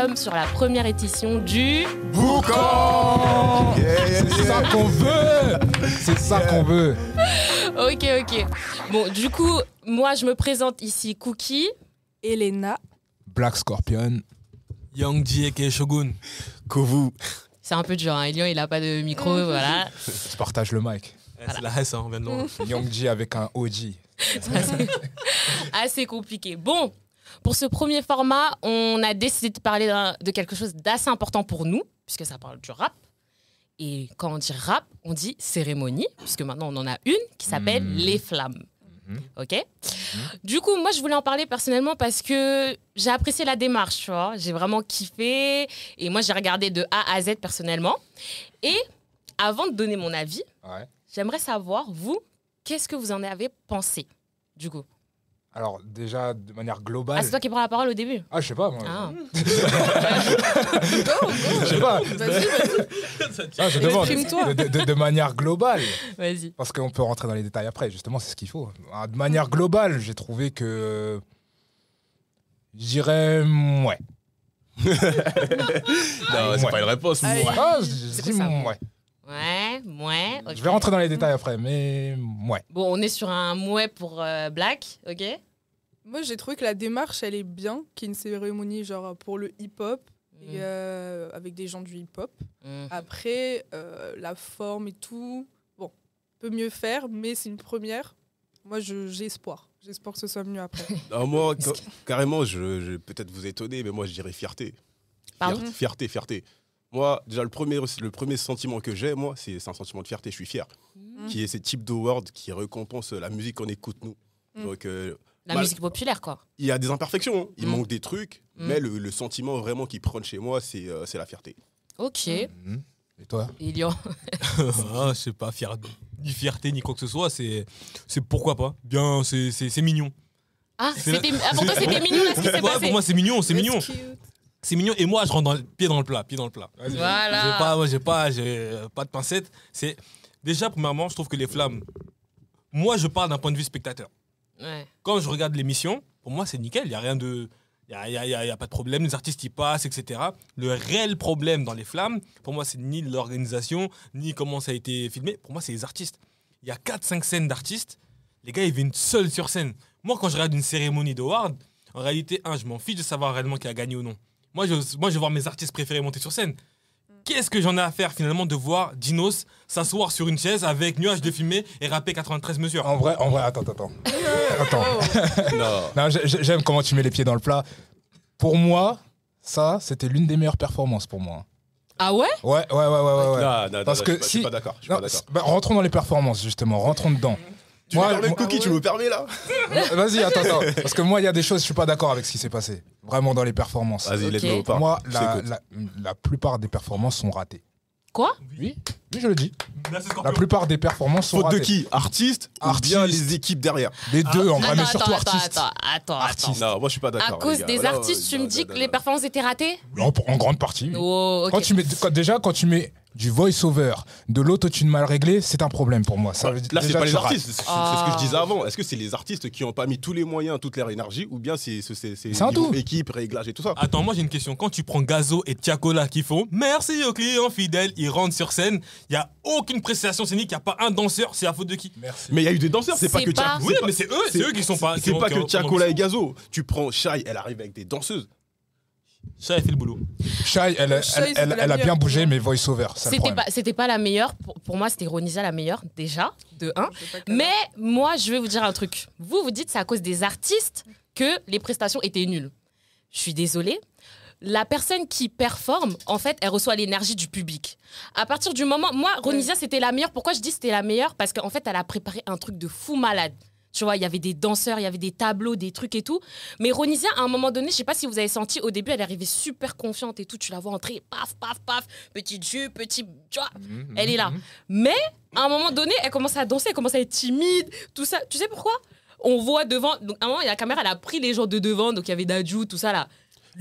sommes sur la première édition du Boucan. C'est ça qu'on veut. C'est ça qu'on veut. Ok. Bon, du coup, moi, je me présente ici, Cookie. Elena. Black Scorpion. Young G aka Shogun. Kovu. C'est un peu dur, hein. Elian, il a pas de micro, voilà. Je partage le mic. C'est la S, hein, on vient de loin. Young G avec un OG. C'est assez compliqué. Bon, pour ce premier format, on a décidé de parler de quelque chose d'assez important pour nous, puisque ça parle du rap. Et quand on dit rap, on dit cérémonie, puisque maintenant on en a une qui s'appelle Les Flammes. Ok. Du coup, moi, je voulais en parler personnellement parce que j'ai apprécié la démarche, tu vois. J'ai vraiment kiffé. Et moi, j'ai regardé de A à Z personnellement. Et avant de donner mon avis, j'aimerais savoir, vous, qu'est-ce que vous en avez pensé, du coup? Alors, déjà, de manière globale... Ah, c'est toi qui prends la parole au début? Ah, je sais pas, moi. Ah. Je sais pas. Vas-y. Ah, je demande. Exprime-toi. De manière globale. Vas-y. Parce qu'on peut rentrer dans les détails après, justement, c'est ce qu'il faut. De manière globale, j'ai trouvé que... Je dirais... Ouais. Non, c'est pas une réponse. Allez. Moi. Ah, C'est je dis quoi ça? ouais. Ouais. Ok. Je vais rentrer dans les détails après, mais ouais. Bon, on est sur un mouet pour Black, ok? Moi, j'ai trouvé que la démarche, elle est bien, qu'il y ait une cérémonie genre pour le hip-hop, et, avec des gens du hip-hop. Après, la forme et tout, bon, peut mieux faire, mais c'est une première. Moi, j'ai espoir. J'espère que ce soit mieux après. Non, moi, carrément, je vais peut-être vous étonner, mais moi, je dirais fierté. Pardon? Fierté. Moi, déjà, le premier sentiment que j'ai, moi, c'est un sentiment de fierté. Je suis fier. Qui est ce type d'award qui récompense la musique qu'on écoute, nous. Donc, La musique populaire, quoi. il y a des imperfections, hein. Il manque des trucs, mais le sentiment vraiment qui prône chez moi, c'est la fierté. Ok. Et toi? Elian. Ah, je sais pas, ni fierté, ni quoi que ce soit, c'est pourquoi pas. Bien, c'est mignon. Ah, C'est la- pour toi, c'était mignon, là, ce qui s'est Ouais, passé. pour moi, c'est mignon. That's cute. C'est mignon. Et moi, je rentre pied dans le plat. Voilà. J'ai pas de pincettes. C'est déjà, premièrement, je trouve que les flammes. Moi, je parle d'un point de vue spectateur. Ouais. Quand je regarde l'émission, pour moi, c'est nickel. Il y a rien de, il y a pas de problème. Les artistes y passent, etc. Le réel problème dans les flammes, pour moi, c'est ni l'organisation, ni comment ça a été filmé. Pour moi, c'est les artistes. Il y a 4-5 scènes d'artistes. Les gars, ils viennent seuls sur scène. Moi, quand je regarde une cérémonie d'award, en réalité, je m'en fiche de savoir réellement qui a gagné ou non. Moi, je veux voir mes artistes préférés monter sur scène. Qu'est-ce que j'en ai à faire finalement de voir Dinos s'asseoir sur une chaise avec nuage de fumée et rapper 93 mesures? En vrai, attends. Non. Non, j'aime comment tu mets les pieds dans le plat. Pour moi, ça, c'était l'une des meilleures performances pour moi. Ah ouais? Ouais. Non, Parce que je suis pas d'accord. Non, rentrons dans les performances, justement. Rentrons dedans. Tu me permets, Cookie, tu me permets là? Vas-y, attends. Parce que moi, il y a des choses, je suis pas d'accord avec ce qui s'est passé. Vraiment dans les performances. Vas-y, Ok. laisse-moi au Pour pas. moi, Je t'écoute. la plupart des performances sont ratées. Quoi? Oui, je le dis. Là, c'est La Scorpion. plupart des performances sont Faute ratées. de qui? Artiste ou Artiste. bien les équipes derrière? Les deux, en vrai, mais Attends, surtout artistes. Attends. Artistes. Non, moi je suis pas d'accord. À cause les gars. des Là, artistes, tu me dis non, que les performances étaient ratées? En grande partie. Oh, ok. Quand tu mets du voice-over, de l'autotune mal réglé, c'est un problème pour moi. Ça veut dire Là, c'est déjà pas que les tu rates. artistes, c'est ce que je disais avant. Est-ce que c'est les artistes qui n'ont pas mis tous les moyens, toute leur énergie, ou bien c'est un niveau tout. équipe, réglage et tout ça? Attends, moi j'ai une question. Quand tu prends Gazo et Tiakola qui font merci aux clients fidèles, ils rentrent sur scène, il n'y a aucune prestation scénique, il n'y a pas un danseur, c'est la faute de qui? Merci. Mais il y a eu des danseurs, c'est pas C'est que pas- Tiakola. Oui, mais c'est eux qui sont pas. C'est pas que Tiakola et Gazo. Tu prends Shai, elle arrive avec des danseuses. Ça a fait le boulot. Shai, elle Shai, c'était la a bien meilleure. bougé, mais voice-over, c'est le problème. C'était pas la meilleure. Pour moi, c'était Ronisia la meilleure, déjà, de 1. Je sais pas quelle- Mais moi, je vais vous dire un truc. Vous dites c'est à cause des artistes que les prestations étaient nulles. Je suis désolée. La personne qui performe, en fait, elle reçoit l'énergie du public. À partir du moment... Moi, Ronisia, c'était la meilleure. Pourquoi je dis c'était la meilleure? Parce qu'en fait, elle a préparé un truc de fou malade. Tu vois, il y avait des danseurs, il y avait des tableaux, des trucs et tout. Mais Ronisia, à un moment donné, je sais pas si vous avez senti, au début, elle est arrivée super confiante et tout. Tu la vois entrer, paf, petite jupe, petit... Tu vois, elle est là. Mais, à un moment donné, elle commence à danser, elle commence à être timide, tout ça. Tu sais pourquoi? On voit devant... Donc, à un moment, la caméra, elle a pris les gens de devant. Donc, il y avait Dadju, tout ça, là.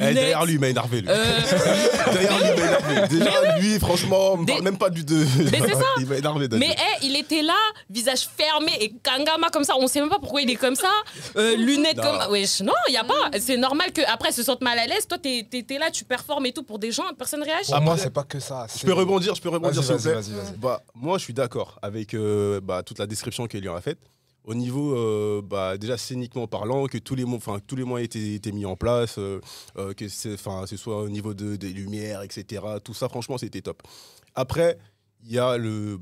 Eh, derrière lui, il m'a énervé, lui. Derrière lui, il m'a Déjà, lui, franchement, on Des- parle même pas du de. Mais c'est ça. Il va énerver. Mais il était là, visage fermé et kangama comme ça. On sait même pas pourquoi il est comme ça. Lunettes Non. comme. Wesh, non, il y a pas. C'est normal qu'après se sente mal à l'aise. Toi, t'es là, tu performes et tout pour des gens, personne réagit. Pour moi, c'est pas que ça. Je peux rebondir, s'il vous plaît. Vas-y. Bah, moi, je suis d'accord avec toute la description qu'Elian a faite. Au niveau, déjà scéniquement parlant, que tous les moyens étaient mis en place, que ce soit au niveau des lumières, etc. Tout ça, franchement, c'était top. Après, il y a le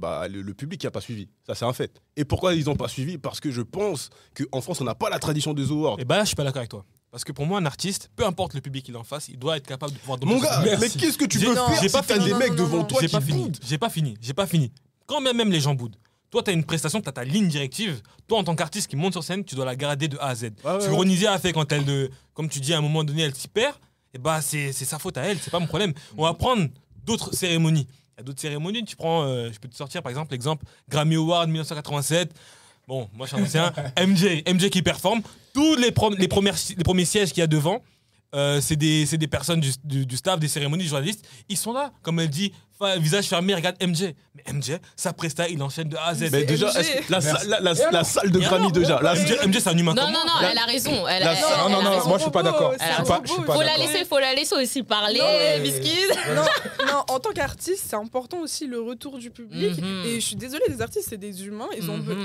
public qui n'a pas suivi. Ça, c'est un fait. Et pourquoi ils n'ont pas suivi? Parce que je pense qu'en France, on n'a pas la tradition des awards. Et bah là, je suis pas d'accord avec toi. Parce que pour moi, un artiste, peu importe le public qu'il en face, il doit être capable de pouvoir Mon gars, Merci. mais qu'est-ce que tu peux Non, faire j'ai si pas t'as fini. des mecs Non, devant toi J'ai qui pas fini. boudent? J'ai pas fini. Quand même les gens boudent. Toi, tu as une prestation, tu as ta ligne directive. Toi, en tant qu'artiste qui monte sur scène, tu dois la garder de A à Z. Ce que Ronisia a fait quand comme tu dis, à un moment donné, elle s'y perd, et bah, c'est sa faute à elle, c'est pas mon problème. On va prendre d'autres cérémonies. Il y a d'autres cérémonies, tu prends, je peux te sortir par exemple l'exemple Grammy Award 1987. Bon, moi je suis un ancien. MJ qui performe. Tous les premiers sièges qu'il y a devant, c'est des personnes du staff, des cérémonies, des journalistes. Ils sont là, comme elle dit, visage fermé, regarde MJ. Mais MJ, sa presta, il enchaîne de A à Z. Mais déjà, MJ. est-ce que la salle de Grammy, déjà. MJ, c'est un humain Non, comme non, moi. non, elle a raison. Non, elle a moi je suis pas d'accord. C'est Je suis pas Faut la d'accord. laisser aussi parler, Non, mais- biscuit. Non, en tant qu'artiste, c'est important aussi le retour du public. Mhm. Et je suis désolée, les artistes, c'est des humains.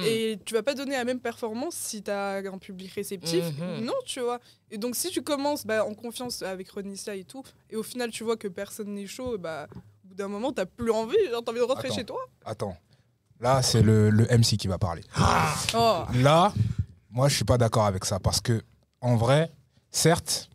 Et tu vas pas donner la même performance si tu as un public réceptif. Mhm. Non, tu vois. Et donc, si tu commences en confiance avec Ronissa et tout, et au final, tu vois que personne n'est chaud, au bout d'un moment, t'as plus envie. Genre, t'as envie de rentrer Attends. chez toi. Attends. Là, c'est le MC qui va parler. Oh. Là, moi, je suis pas d'accord avec ça parce que, en vrai, certes,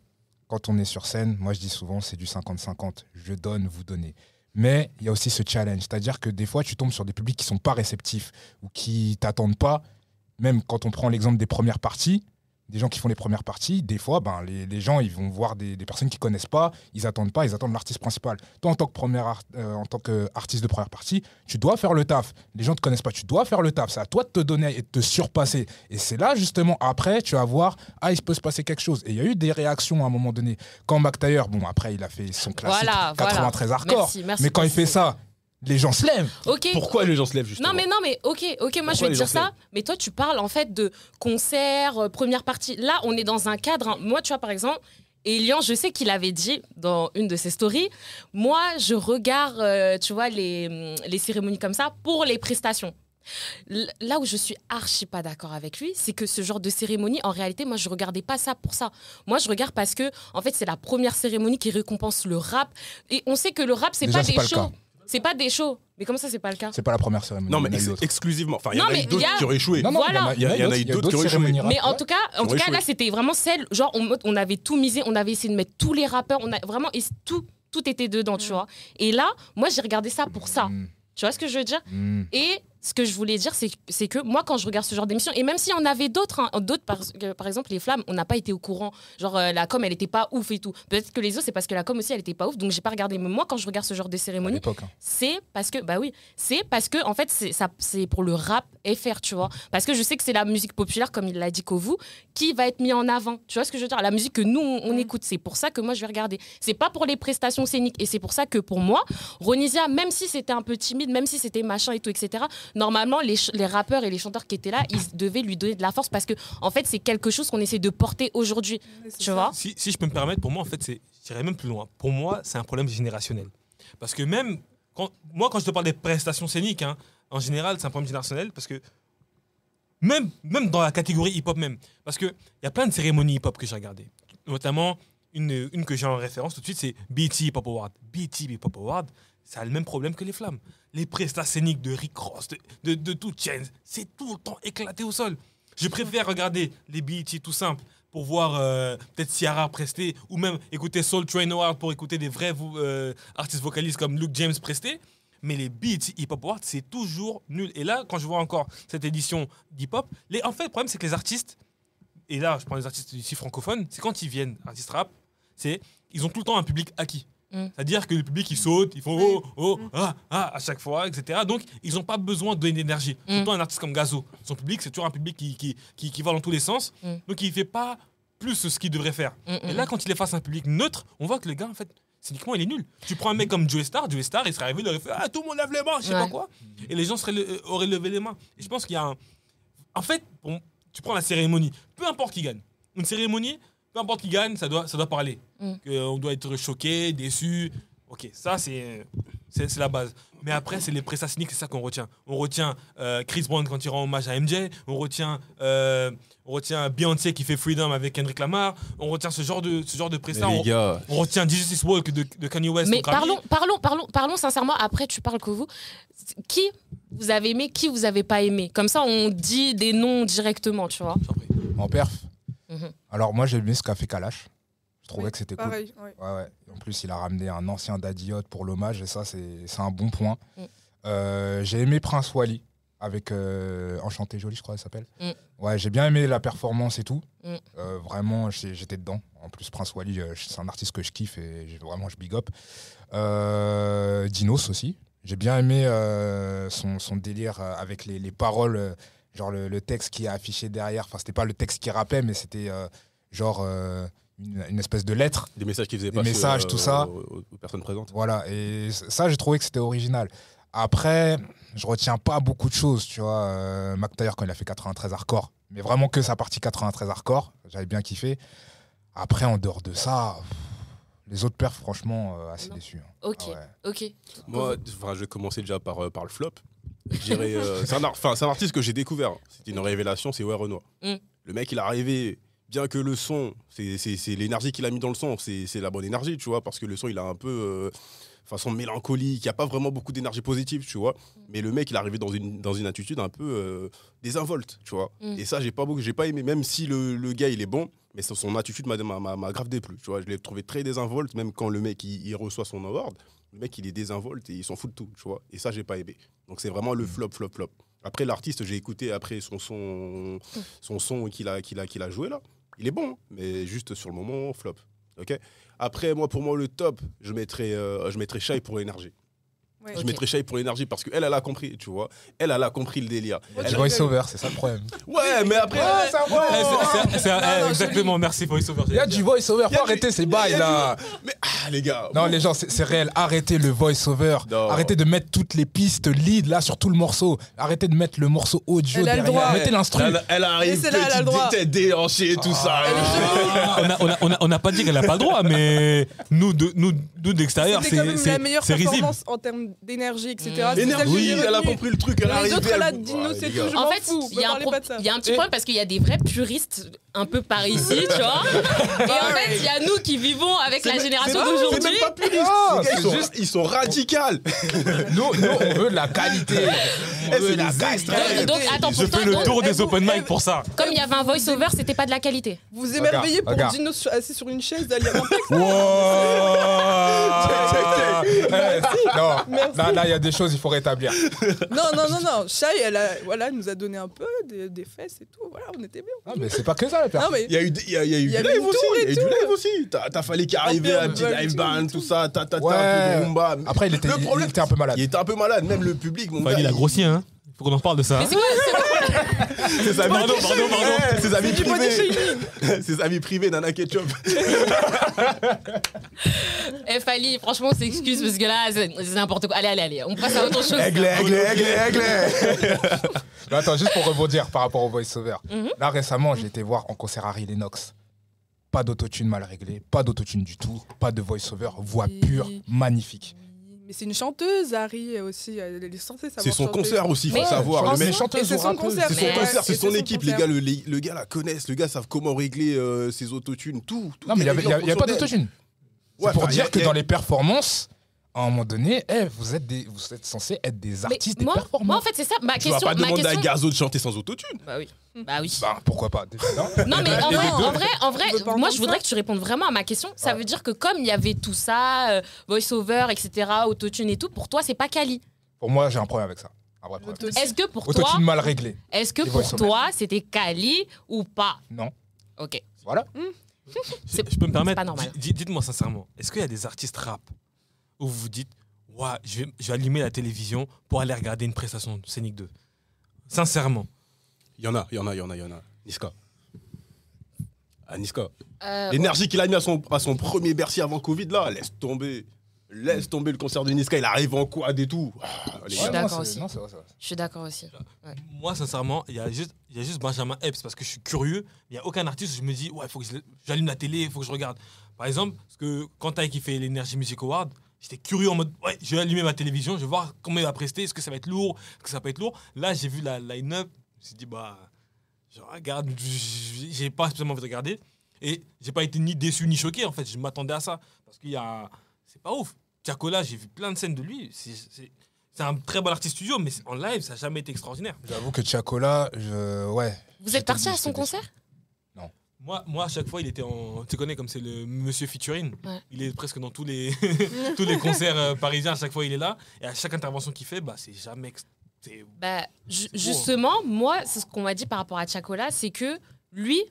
quand on est sur scène, moi, je dis souvent, c'est du 50-50. Je donne, vous donnez. Mais il y a aussi ce challenge. C'est-à-dire que des fois, tu tombes sur des publics qui sont pas réceptifs ou qui t'attendent pas. Même quand on prend l'exemple des premières parties, des gens qui font les premières parties, des fois, les gens, ils vont voir des personnes qu'ils connaissent pas, ils attendent l'artiste principal. Toi, en tant qu'artiste de première partie, tu dois faire le taf. Les gens te connaissent pas, tu dois faire le taf. C'est à toi de te donner et de te surpasser. Et c'est là, justement, après, tu vas voir, il peut se passer quelque chose. Et il y a eu des réactions à un moment donné. Quand Mac Taylor, après, il a fait son classique Voilà, 93 hardcore. Merci Mais quand il fait ça, les gens se lèvent. Ok. Pourquoi les gens se lèvent, justement? Non mais ok, moi je Pourquoi vais te les dire gens ça, mais toi tu parles en fait de concert, première partie. Là on est dans un cadre, moi tu vois par exemple, Elian, je sais qu'il avait dit dans une de ses stories, moi je regarde, tu vois, les cérémonies comme ça pour les prestations. Là où je suis archi pas d'accord avec lui, c'est que ce genre de cérémonie, en réalité, moi, je regardais pas ça pour ça. Moi, je regarde parce que, en fait, c'est la première cérémonie qui récompense le rap. Et on sait que le rap, c'est Déjà, pas c'est des pas le shows. cas. C'est pas des shows. Mais comment ça, c'est pas le cas? C'est pas la première cérémonie. Non, mais il y en a eu d'autres. exclusivement. Enfin, il y Non, en a mais eu d'autres il y a- qui ont échoué. Non, Voilà. il y en a eu d'autres qui ont échoué. Mais en tout cas, échoué. là, c'était vraiment celle. Genre, on avait tout misé, on avait essayé de mettre tous les rappeurs, on a vraiment tout était dedans, tu vois. Et là, moi, j'ai regardé ça pour ça. Tu vois ce que je veux dire? Et ce que je voulais dire, c'est que moi, quand je regarde ce genre d'émission, et même s'il y en avait d'autres, par exemple, les Flammes, on n'a pas été au courant. Genre, la com, elle n'était pas ouf et tout. Peut-être que les autres, c'est parce que la com aussi, elle n'était pas ouf. Donc, j'ai pas regardé. Mais moi, quand je regarde ce genre de À cérémonie, l'époque, hein. c'est parce que, en fait, c'est pour le rap FR, tu vois. Parce que je sais que c'est la musique populaire, comme il l'a dit Kovu, qui va être mis en avant. Tu vois ce que je veux dire? La musique que nous, on écoute. C'est pour ça que moi, je vais regarder. C'est pas pour les prestations scéniques. Et c'est pour ça que pour moi, Ronisia, même si c'était un peu timide, même si c'était machin et tout, etc., normalement, les rappeurs et les chanteurs qui étaient là, ils devaient lui donner de la force parce que, en fait, c'est quelque chose qu'on essaie de porter aujourd'hui. Tu vois? Si je peux me permettre, pour moi, en fait, j'irais même plus loin. Pour moi, c'est un problème générationnel. Parce que même, quand je te parle des prestations scéniques, hein, en général, c'est un problème générationnel parce que même dans la catégorie hip-hop même, parce qu'il y a plein de cérémonies hip-hop que j'ai regardées. Notamment, une que j'ai en référence tout de suite, c'est BET Hip Hop Award. BET Hip Hop Award, ça a le même problème que les Flammes. Les prestations scéniques de Rick Ross, de 2 Chainz, c'est tout le temps éclaté au sol. Je préfère regarder les BET tout simple pour voir peut-être Ciara prester, ou même écouter Soul Train Award pour écouter des vrais artistes vocalistes comme Luke James prester. Mais les BET Hip Hop Awards, c'est toujours nul. Et là, quand je vois encore cette édition d'hip-hop, en fait, le problème, c'est que les artistes, et là, je prends les artistes ici francophones, c'est quand ils viennent, artistes rap, ils ont tout le temps un public acquis. C'est-à-dire que le public, il saute, ils font à chaque fois, etc. Donc, ils n'ont pas besoin de donner d'énergie. Surtout un artiste comme Gazo. Son public, c'est toujours un public qui va dans tous les sens. Donc, il ne fait pas plus ce qu'il devrait faire. Et là, quand il est face à un public neutre, on voit que le gars, en fait, Scéniquement, il est nul. Tu prends un mec comme Joey Star, il serait arrivé, il aurait fait tout le monde lève les mains, je sais pas quoi. Et les gens auraient levé les mains. Et je pense qu'il y a un. En fait, tu prends la cérémonie, peu importe qui gagne. Une cérémonie, peu importe qui gagne, ça doit parler. On doit être choqué, déçu. Ok, ça, c'est la base. Mais après, c'est les prestations scéniques, c'est ça qu'on retient. On retient Chris Brown quand il rend hommage à MJ. On retient Beyoncé qui fait Freedom avec Kendrick Lamar. On retient ce genre de prestations. On retient Jesus Walk de Kanye West. Mais parlons sincèrement. Après, tu parles que vous. Qui vous avez aimé, qui vous avez pas aimé. Comme ça, on dit des noms directement, tu vois. En perf. Alors moi, j'ai aimé ce qu'a fait Kalash. Je trouvais que c'était cool. Ouais. Ouais. En plus, il a ramené un ancien Daddy Hot pour l'hommage et ça, c'est un bon point. J'ai aimé Prince Wally avec Enchanté Jolie, je crois, elle s'appelle. Ouais, j'ai bien aimé la performance et tout. Vraiment, j'étais dedans. En plus, Prince Wally, c'est un artiste que je kiffe et vraiment, je big up. Dinos aussi. J'ai bien aimé son délire avec les paroles, genre le texte qui est affiché derrière. Enfin, c'était pas le texte qui rappait, mais c'était genre... une espèce de lettre. Des messages qui faisaient des messages, tout ça. Aux personnes présentes. Voilà, et ça, j'ai trouvé que c'était original. Après, je retiens pas beaucoup de choses, tu vois. Mac Taylor, quand il a fait 93 hardcore, mais vraiment que sa partie 93 hardcore, j'avais bien kiffé. Après, en dehors de ça, les autres perfs, franchement, assez déçus. Ok, Ah ouais. ok. Moi, je vais commencer déjà par le flop. Je dirais, c'est un artiste que j'ai découvert. C'était une révélation, c'est Renoir. Le mec, il est arrivé... Bien que le son, c'est l'énergie qu'il a mis dans le son, c'est la bonne énergie, tu vois, parce que le son, il a un peu façon mélancolique, il n'y a pas vraiment beaucoup d'énergie positive, tu vois. Mais le mec, il est arrivé dans une attitude un peu désinvolte, tu vois. Et ça, j'ai pas aimé, même si le gars, il est bon, mais son attitude m'a grave déplu, tu vois. Je l'ai trouvé très désinvolte, même quand le mec, il reçoit son award, le mec, il est désinvolte et il s'en fout de tout, tu vois. Et ça, j'ai pas aimé. Donc, c'est vraiment le flop. Après, l'artiste, j'ai écouté après son son qu'il a joué là. Il est bon, mais juste sur le moment, flop. Okay. Après, pour moi, le top, je mettrais Shai pour l'énergie. Ouais. Je mettrais Shai pour l'énergie parce qu'elle, elle a compris, tu vois. Elle a compris le délire. Du voice-over, c'est ça le problème. Ouais, mais après... Exactement, merci voice-over. Il y a du voice-over, faut arrêter ces bails là. Mais les gars... Non, les gens, c'est réel. Arrêtez le voice-over. Arrêtez de mettre toutes les pistes lead là sur tout le morceau. Arrêtez de mettre le morceau audio derrière. Mettez l'instru. Elle arrive, petite tête déhanchée, tout ça. On n'a pas dit qu'elle n'a pas le droit, mais nous d'extérieur, c'est la meilleure c'est risible. performance en termes d'énergie, etc. Oui, elle a compris le truc. Elle Les arrive. autres, là, Dino, c'est tout. En fait, il y a un petit problème parce qu'il y a des vrais puristes un peu par ici, tu vois. Et en fait, il y a nous qui vivons avec la génération d'aujourd'hui. C'est même pas puriste. C'est juste, ils sont radicaux. Nous, on veut de la qualité. On veut de la qualité. Donc, attends, Je fais le tour des open mic pour ça. Comme il y avait un voice-over, c'était pas de la qualité. Vous émerveillez pour Regarde. Dino assis sur une chaise d'Ali Rampec. Non, là, il y a des choses qu'il faut rétablir. Non. Shai, elle nous a donné un peu des fesses et tout. Voilà, on était bien. Non, mais c'est pas que ça, la personne. Non, mais Il y a eu du live aussi. Il y a eu du live aussi. T'as fallu qu'il arrive un petit live band, tout ça. T'as un peu de rumba. Après, il était un peu malade. Il était un peu malade, même le public. Mon gars, Il a grossi, hein. Faut qu'on en parle de ça. Mais c'est quoi Ses amis, Pardon. Ses amis du body privés. shaming. Ses amis privés, Nana Ketchup. Fali, franchement, on s'excuse parce que là, c'est n'importe quoi. Allez, on passe à autre chose. Aigle. Mais attends, juste pour rebondir par rapport au voice-over. Là, récemment, j'ai été voir en concert Harry Lennox. Pas d'autotune mal réglé, pas d'autotune du tout, pas de voice-over, voix pure, magnifique. Mais c'est une chanteuse, Harry aussi. Elle est censée savoir. C'est son chanter. concert aussi, faut Mais savoir. Le mec, Et c'est son concert. c'est son concert, c'est son équipe. Les concert. gars, le gars la connaissent. Le gars savent comment régler ses autotunes, tout. Non, mais il n'y a pas d'autotune. Ouais, C'est pour dire que dans les performances, à un moment donné, vous êtes censés être des Mais artistes, des moi, performants. en fait, c'est ça. Ma Tu vas question. pas demander à Gazo de chanter sans autotune. Bah oui. Bah oui. Bah, pourquoi pas Non, mais en vrai, On veut pas moi, entendre je voudrais ça. que tu répondes vraiment à ma question. Ça veut dire que comme il y avait tout ça, voice-over, etc., autotune et tout, pour toi, c'est pas quali. Pour moi, j'ai un problème avec ça. Un vrai problème. Est-ce que pour toi, Autotune mal réglé. est-ce que Et pour voice-over. toi, c'était quali ou pas? Non. Ok. Voilà. Je peux me permettre. pas normal. Dites-moi sincèrement, est-ce qu'il y a des artistes rap où vous vous dites, ouais, je vais allumer la télévision pour aller regarder une prestation scénique 2? Sincèrement. Il y en a. Niska. Ah, Niska. Euh, L'énergie qu'il a mis à son premier Bercy avant Covid, là, laisse tomber. Laisse tomber le concert de Niska, il arrive en quad et tout. Ah, les Je suis gars. d'accord non, aussi. non, c'est vrai, c'est vrai. Je suis d'accord aussi. Moi, sincèrement, il y a juste Benjamin Epps parce que je suis curieux. Il n'y a aucun artiste où je me dis, ouais, il faut que j'allume la télé, il faut que je regarde. Par exemple, parce que quand Taïk qui fait l'Energy Music Award, j'étais curieux en mode, ouais, je vais allumer ma télévision, je vais voir comment il va prester, est-ce que ça va être lourd, est-ce que ça va pas être lourd. Là, j'ai vu la line-up, je me suis dit, bah, je regarde, j'ai pas spécialement envie de regarder. Et j'ai pas été ni déçu ni choqué, en fait, je m'attendais à ça. Parce qu'il y a. C'est pas ouf. Tiakola, j'ai vu plein de scènes de lui. C'est un très bon artiste studio, mais en live, ça n'a jamais été extraordinaire. J'avoue que Tiakola, ouais. Vous êtes parti à son j'étais déçu. concert? Moi, à chaque fois, il était en. Tu connais comme c'est le monsieur featuring. Ouais. Il est presque dans tous les, tous les concerts parisiens. À chaque fois, il est là. Et à chaque intervention qu'il fait, bah, c'est jamais. C'est- Bah, beau, justement, moi, c'est ce qu'on m'a dit par rapport à Tiakola, c'est que lui,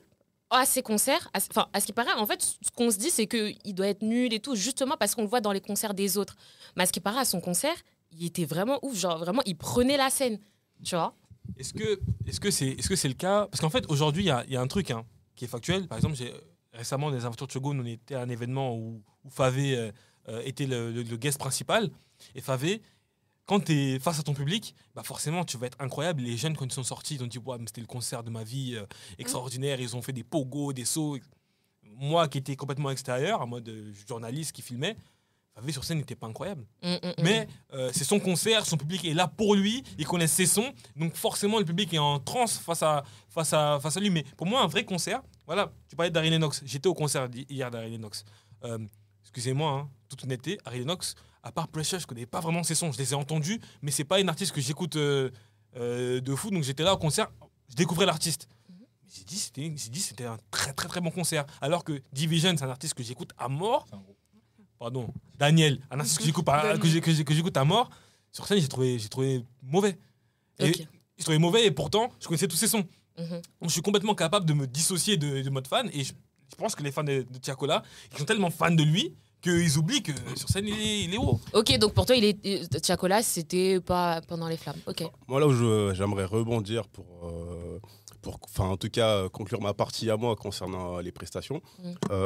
à ses concerts, à ce qui paraît, en fait, ce qu'on se dit, c'est qu'il doit être nul et tout, justement parce qu'on le voit dans les concerts des autres. Mais à ce qui paraît, à son concert, il était vraiment ouf. Genre, vraiment, il prenait la scène. Tu vois? Est-ce que c'est le cas? Parce qu'en fait, aujourd'hui, il y a un truc qui est factuel. Par exemple, récemment, dans les Aventures de Shogun, on était à un événement où Favé était le guest principal. Et Favé, quand tu es face à ton public, bah forcément, tu vas être incroyable. Les jeunes, quand ils sont sortis, ils ont dit ouais, mais c'était le concert de ma vie, extraordinaire. Ils ont fait des pogos, des sauts. Moi, qui étais complètement extérieur, en mode journaliste qui filmait, Favé sur scène n'était pas incroyable. Mais c'est son concert, son public est là pour lui, il connaît ses sons, donc forcément le public est en transe face à lui. Mais pour moi, un vrai concert, voilà, tu parlais d'Ari Lennox, j'étais au concert hier d'Ari Lennox. Excusez-moi, hein, toute honnêteté, Ari Lennox, à part Pressure, je ne connais pas vraiment ses sons, je les ai entendus, mais c'est pas une artiste que j'écoute de fou, donc j'étais là au concert, je découvrais l'artiste. J'ai dit c'était un très très très bon concert, alors que Division, c'est un artiste que j'écoute à mort. Pardon, Daniel, un artiste que j'écoute à mort. Sur scène, j'ai trouvé mauvais. Et Ok. j'ai trouvé mauvais et pourtant, je connaissais tous ses sons. Mhm. Donc, je suis complètement capable de me dissocier de mode fan. Et je pense que les fans de Tiakola, ils sont tellement fans de lui qu'ils oublient que sur scène, il est haut. Ok, donc pour toi, Tiakola, c'était pas pendant les flammes. Ok. Moi, là où j'aimerais rebondir pour en tout cas, conclure ma partie à moi concernant les prestations.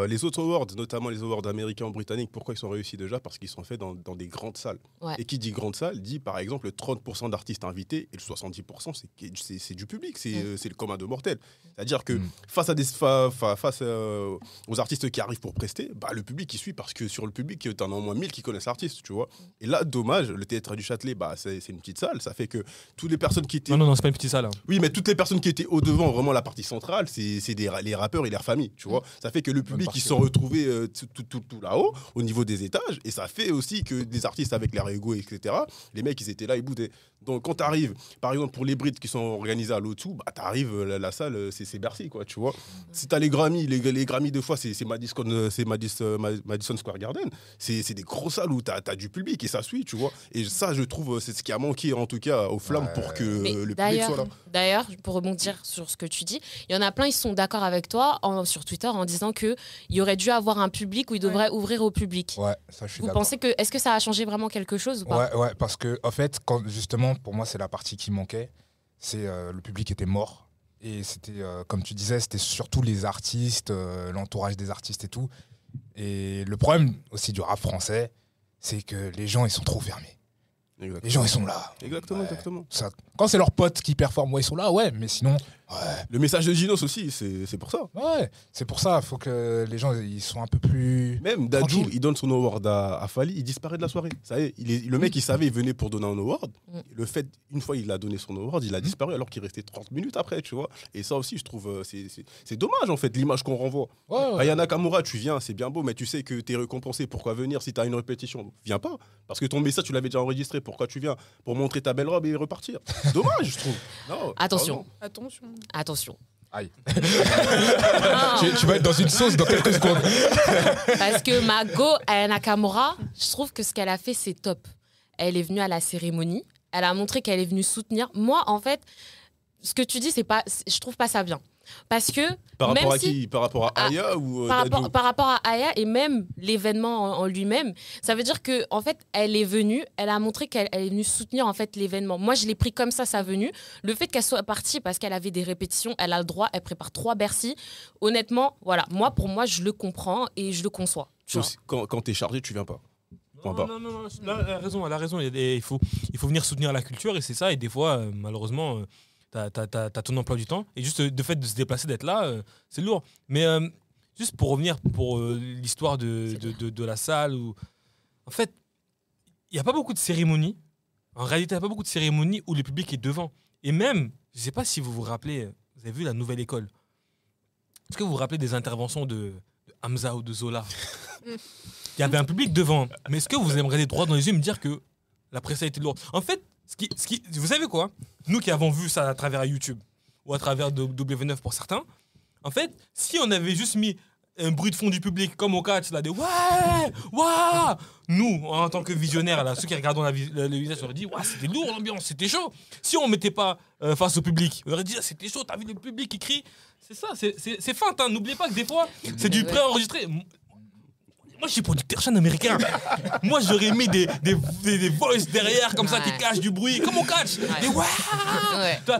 Les autres awards, notamment les awards américains ou britanniques, pourquoi ils sont réussis déjà? Parce qu'ils sont faits dans des grandes salles. Ouais. Et qui dit grande salle dit, par exemple, le 30% d'artistes invités et le 70%, c'est du public, c'est le commun de mortels. C'est-à-dire que face aux artistes qui arrivent pour prester, bah, le public, il suit parce que sur le public, tu en as au moins 1000 qui connaissent l'artiste, tu vois. Et là, dommage, le Théâtre du Châtelet, bah, c'est une petite salle, ça fait que toutes les personnes qui étaient... Non, c'est pas une petite salle. Oui, mais toutes les personnes qui étaient au-devant, vraiment la partie centrale, c'est les rappeurs et leurs familles, tu vois. Ça fait que le public, ils se sont retrouvés tout là-haut, au niveau des étages, et ça fait aussi que des artistes avec leur ego, etc., les mecs, ils étaient là, ils boudaient. Donc, quand tu arrives, par exemple, pour les Brits qui sont organisés à l'au-dessous, bah, tu arrives, la salle, c'est Bercy, quoi, tu vois. Si tu as les Grammy, les Grammy, des fois, c'est Madison Square Garden, c'est des grosses salles où tu as du public, et ça suit, tu vois. Et ça, je trouve, c'est ce qui a manqué, en tout cas, aux Flammes, pour que Mais le public soit là. D'ailleurs, pour rebondir sur ce que tu dis, il y en a plein, ils sont d'accord avec toi sur Twitter en disant qu'il y aurait dû avoir un public où il devrait ouvrir au public. Ouais, ça, je suis Vous d'accord. pensez que, est-ce que ça a changé vraiment quelque chose ou pas? Ouais, parce que, en fait, justement, pour moi, c'est la partie qui manquait. C'est le public était mort. Et c'était, comme tu disais, c'était surtout les artistes, l'entourage des artistes et tout. Et le problème aussi du rap français, c'est que les gens, ils sont trop fermés. Exactement. Les gens, ils sont là. Exactement, Ouais. exactement. Ça, quand c'est leurs potes qui performent, ouais, ils sont là, ouais, mais sinon, Le message de Ginos aussi, c'est pour ça. ouais, c'est pour ça, il faut que les gens, ils soient un peu plus... Même Dadju, Tranquille. il donne son award à Fali, il disparaît de la soirée. Ça y est, le mec, il savait, il venait pour donner un award. Le fait, une fois il a donné son award, il a disparu alors qu'il restait 30 minutes après, tu vois. Et ça aussi, je trouve, c'est dommage, en fait, l'image qu'on renvoie. Ouais, ouais. Aya Nakamura, tu viens, c'est bien beau, mais tu sais que tu es récompensé. Pourquoi venir si tu as une répétition? Viens pas. Parce que ton message, tu l'avais déjà enregistré. Pourquoi tu viens? Pour montrer ta belle robe et repartir. Dommage, je trouve. Non, Attention. Attention. Attention. Aïe. Non, Tu vas être dans une sauce dans quelques secondes. parce que ma go Aya Nakamura, je trouve que ce qu'elle a fait, c'est top. Elle est venue à la cérémonie. Elle a montré qu'elle est venue soutenir. Moi, en fait, ce que tu dis, je trouve pas ça bien. Parce que Par même rapport à si- qui? Par rapport à Aya ou par rapport à Aya et même l'événement en lui-même, ça veut dire que en fait, elle est venue, elle a montré qu'elle est venue soutenir en fait l'événement. Moi, je l'ai pris comme ça, sa venue. Le fait qu'elle soit partie parce qu'elle avait des répétitions, elle a le droit, elle prépare 3 Bercy. Honnêtement, voilà, pour moi, je le comprends et je le conçois. tu vois. Quand t'es chargé, tu viens pas. Non, Point barre. non, là, elle a raison. Il faut venir soutenir la culture et c'est ça. Et des fois, malheureusement, t'as ton emploi du temps. Et juste le fait de se déplacer, d'être là, c'est lourd. Mais juste pour revenir pour l'histoire de la salle, en fait, il n'y a pas beaucoup de cérémonies. En réalité, il n'y a pas beaucoup de cérémonies où le public est devant. Et même, je ne sais pas si vous vous rappelez, vous avez vu la nouvelle école. Est-ce que vous vous rappelez des interventions de Hamza ou de Zola? Il y avait un public devant. Mais est-ce que vous aimeriez droit dans les yeux me dire que la presse a été lourde? En fait, vous savez quoi? Nous qui avons vu ça à travers YouTube ou à travers W9 pour certains, en fait, si on avait juste mis un bruit de fond du public comme au catch, là, des ouais, waouh, nous, en tant que visionnaires, là, ceux qui regardent le visage, on aurait dit ouais, c'était lourd l'ambiance, c'était chaud. Si on ne mettait pas face au public, on aurait dit ah, c'était chaud, t'as vu le public qui crie. C'est ça, c'est feinte, hein. N'oubliez pas que des fois, c'est du pré-enregistré. Moi, je suis producteur chaîne américain. Moi, j'aurais mis des voices derrière, comme ça, qui cachent du bruit, comme on catch. Des waouh,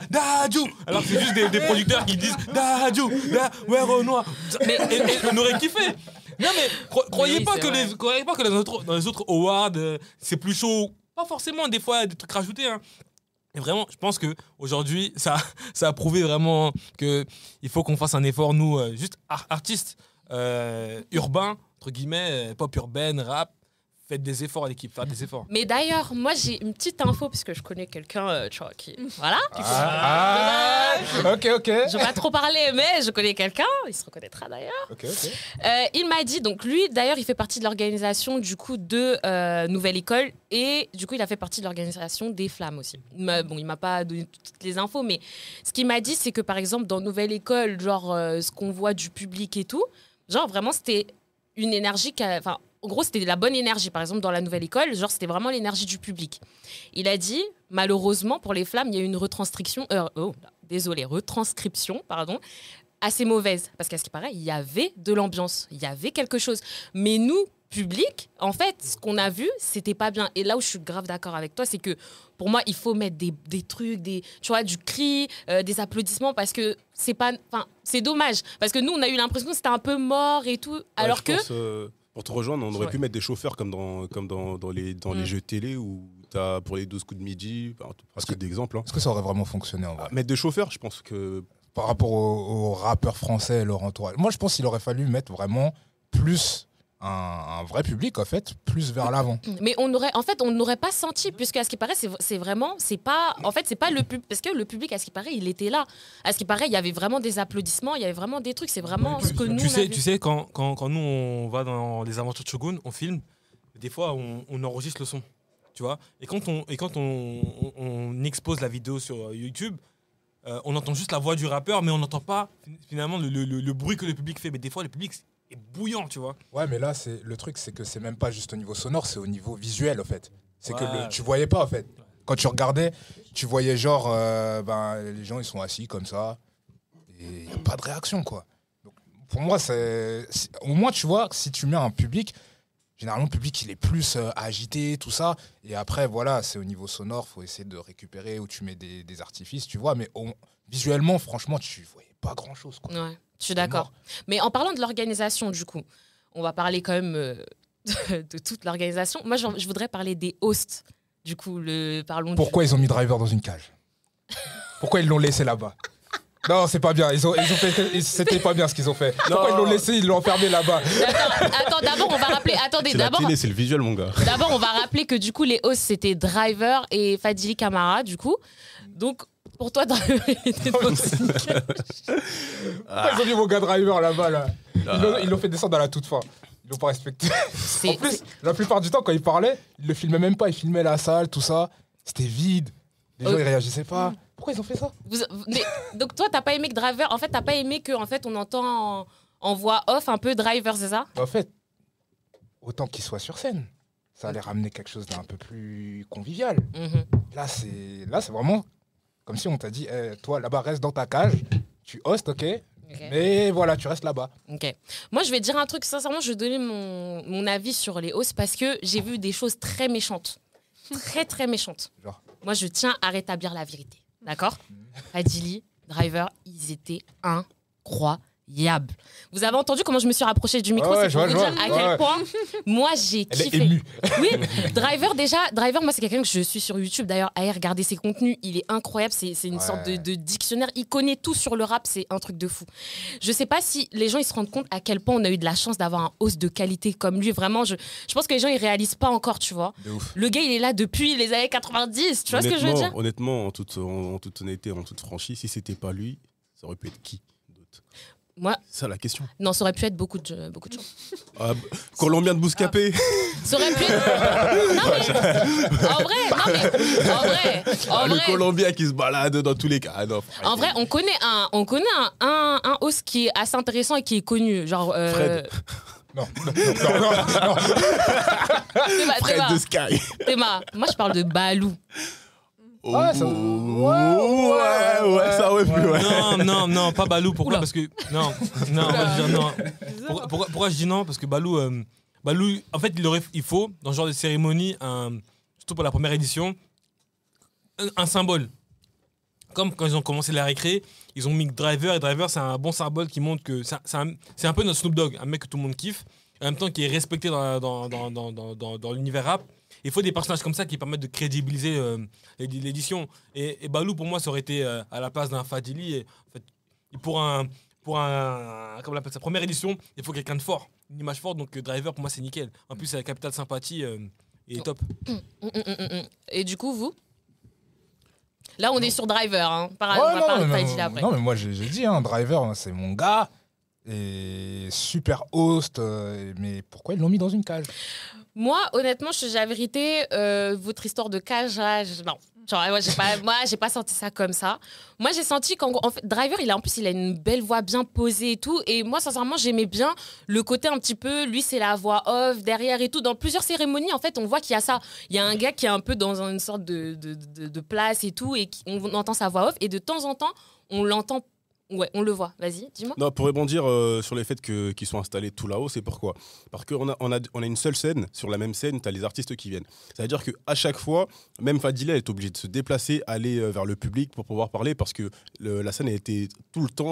Dadju. Alors que c'est juste des producteurs qui disent Dadju, ouais, Renoir. Et on aurait kiffé. Non, mais croyez pas que dans les autres awards, c'est plus chaud. Pas forcément, des fois, des trucs rajoutés. Hein. Et vraiment, je pense qu'aujourd'hui, ça a prouvé vraiment qu'il faut qu'on fasse un effort, nous, juste artistes urbains, entre guillemets, pop urbaine, rap, faites des efforts à l'équipe, faites des efforts. Mais d'ailleurs, moi j'ai une petite info puisque je connais quelqu'un, tu vois, qui voilà. Ok. Je vais pas trop parler, mais je connais quelqu'un, il se reconnaîtra d'ailleurs. Ok. Il m'a dit, donc lui d'ailleurs, il fait partie de l'organisation du coup de Nouvelle École et du coup il a fait partie de l'organisation des Flammes aussi. Il m'a pas donné toutes les infos, mais ce qu'il m'a dit, c'est que par exemple dans Nouvelle École, genre ce qu'on voit du public et tout, genre vraiment c'était une énergie enfin en gros, c'était de la bonne énergie. Par exemple, dans la Nouvelle École, genre, c'était vraiment l'énergie du public. Il a dit, malheureusement, pour les Flammes, il y a eu une retranscription, assez mauvaise. Parce qu'à ce qui paraît, il y avait de l'ambiance, il y avait quelque chose. Mais nous, public, en fait, ce qu'on a vu, c'était pas bien. Et là où je suis grave d'accord avec toi, c'est que pour moi, il faut mettre des trucs, tu vois, du cri, des applaudissements, parce que c'est dommage. Parce que nous, on a eu l'impression que c'était un peu mort et tout, alors que... Pour te rejoindre, on aurait pu mettre des chauffeurs comme dans les jeux télé où t'as pour les 12 coups de midi, parce d'exemple. Hein. Est-ce que ça aurait vraiment fonctionné en vrai? Mettre des chauffeurs, je pense que... Par rapport aux rappeurs français et leur entourage. Moi, je pense qu'il aurait fallu mettre vraiment plus un vrai public, en fait, plus vers l'avant. Mais on n'aurait pas senti, puisque à ce qui paraît, c'est pas le public, parce que le public, à ce qui paraît, il était là. À ce qui paraît, il y avait vraiment des applaudissements, il y avait vraiment des trucs, c'est vraiment ce que nous, on a vu. Tu sais, quand nous, on va dans les aventures de Shogun, on filme, des fois, on enregistre le son, tu vois. Et quand on expose la vidéo sur YouTube, on entend juste la voix du rappeur, mais on n'entend pas, finalement, le bruit que le public fait. Mais des fois, le public est bouillant, tu vois. Ouais, mais là, le truc, c'est que c'est même pas juste au niveau sonore, c'est au niveau visuel, en fait. C'est que tu voyais pas, en fait. Quand tu regardais, tu voyais genre, les gens, ils sont assis comme ça, et il n'y a pas de réaction, quoi. Donc, pour moi, au moins, tu vois, si tu mets un public, généralement, le public, il est plus agité, tout ça, et après, voilà, c'est au niveau sonore, faut essayer de récupérer, où tu mets des artifices, tu vois, mais visuellement, franchement, tu voyais pas grand-chose, quoi. Ouais. Je suis d'accord. Mais en parlant de l'organisation, du coup, on va parler quand même de toute l'organisation. Moi, je voudrais parler des hosts. Du coup, pourquoi ils ont mis Driver dans une cage? Pourquoi ils l'ont laissé là-bas? Non, c'est pas bien. C'était pas bien ce qu'ils ont fait. Pourquoi ils l'ont laissé? Ils l'ont enfermé là-bas. Attends, d'abord, on va rappeler. Attendez, d'abord. C'est le visuel, mon gars. D'abord, on va rappeler que du coup, les hosts, c'était Driver et Fadili Camara, du coup. Donc, pour toi, Driver, il était dans une cage. Pourquoi ils ont mis mon gars Driver là-bas, là? Ils l'ont fait descendre à la toute fin. Ils l'ont pas respecté. En plus, la plupart du temps, quand ils parlaient, ils le filmaient même pas. Ils filmaient la salle, tout ça. C'était vide. Les gens, ils réagissaient pas. Pourquoi ils ont fait ça? Donc, toi, t'as pas aimé que Driver... En fait, t'as pas aimé qu'on on entend en voix off un peu Driver, c'est ça? En fait, autant qu'il soit sur scène. Ça allait ramener quelque chose d'un peu plus convivial. Là, c'est vraiment... Comme si on t'a dit, toi, là-bas, reste dans ta cage Tu hostes, ok, Ok. mais voilà, tu restes là-bas. Ok. Moi, je vais dire un truc, sincèrement, je vais donner mon avis sur les hosts parce que j'ai vu des choses très méchantes. Très, très méchantes. Genre. Moi, je tiens à rétablir la vérité. D'accord Fadili, Driver, ils étaient incroyables. Vous avez entendu comment je me suis rapprochée du micro? Ouais, C'est je pour vois, vous je dire vois. à quel Ouais. point moi, j'ai Elle est kiffé. émue. Oui, Driver, moi, c'est quelqu'un que je suis sur YouTube. D'ailleurs, allez regarder ses contenus. Il est incroyable. C'est une Ouais. sorte de dictionnaire. Il connaît tout sur le rap. C'est un truc de fou. Je sais pas si les gens ils se rendent compte à quel point on a eu de la chance d'avoir un host de qualité comme lui. Vraiment, je pense que les gens ils réalisent pas encore, tu vois. De ouf. Le gars, il est là depuis les années 90. Tu vois ce que je veux dire? Honnêtement, en toute honnêteté, en toute franchise, si c'était pas lui, ça aurait pu être qui d'autre? Moi, C'est ça la question. non, ça aurait pu être beaucoup de gens. Ah, Colombien de Bouscapé. Ça aurait pu être... Non, mais... En Le vrai, Colombien qui se balade dans tous les cas. Ah, non, en vrai, on connaît un host qui est assez intéressant et qui est connu. Genre... Fred. Non. Fred de Sky. Théma. Moi, je parle de Balou. Ouais, ça- ouais, ça aurait pu, ouais. Non, pas Balou. Pourquoi? Oula. Parce que. Non, moi je dis non. Pourquoi je dis non? Parce que Balou, en fait, il faut, dans ce genre de cérémonie, surtout pour la première édition, un symbole. Comme quand ils ont commencé la récré, ils ont mis Driver, et Driver, c'est un bon symbole qui montre que c'est un peu notre Snoop Dogg, un mec que tout le monde kiffe, en même temps qui est respecté dans l'univers rap. Il faut des personnages comme ça qui permettent de crédibiliser l'édition. Et Balou, pour moi, ça aurait été à la place d'un Fadili. Et, en fait, pour comment on appelle ça, première édition, il faut quelqu'un de fort, une image forte. Donc Driver, pour moi, c'est nickel. En plus, c'est la capitale sympathie. Il est top. Et du coup, vous? Là, on est sur Driver. Hein. On va Ouais, parler de non, Fadili après. non, mais moi j'ai dit, Driver, hein, c'est mon gars. Et super host. Mais pourquoi ils l'ont mis dans une cage? Moi, honnêtement, je te dis la vérité, votre histoire de cage, là, non. Genre, moi, j'ai pas senti ça comme ça. Moi, j'ai senti qu'en gros, en fait, Driver, en plus, il a une belle voix bien posée et tout. Et moi, sincèrement, j'aimais bien le côté un petit peu, lui, c'est la voix off, derrière et tout. Dans plusieurs cérémonies, en fait, on voit qu'il y a ça. Il y a un gars qui est un peu dans une sorte de place et tout, et on entend sa voix off. Et de temps en temps, on l'entend. Ouais, on le voit. Vas-y, dis-moi. Non, pour rebondir sur les faits qu'ils sont installés tout là-haut, c'est pourquoi? Parce qu'on a une seule scène, sur la même scène, tu as les artistes qui viennent. C'est-à-dire qu'à chaque fois, même Fadila est obligé de se déplacer, aller vers le public pour pouvoir parler, parce que la scène a été tout le temps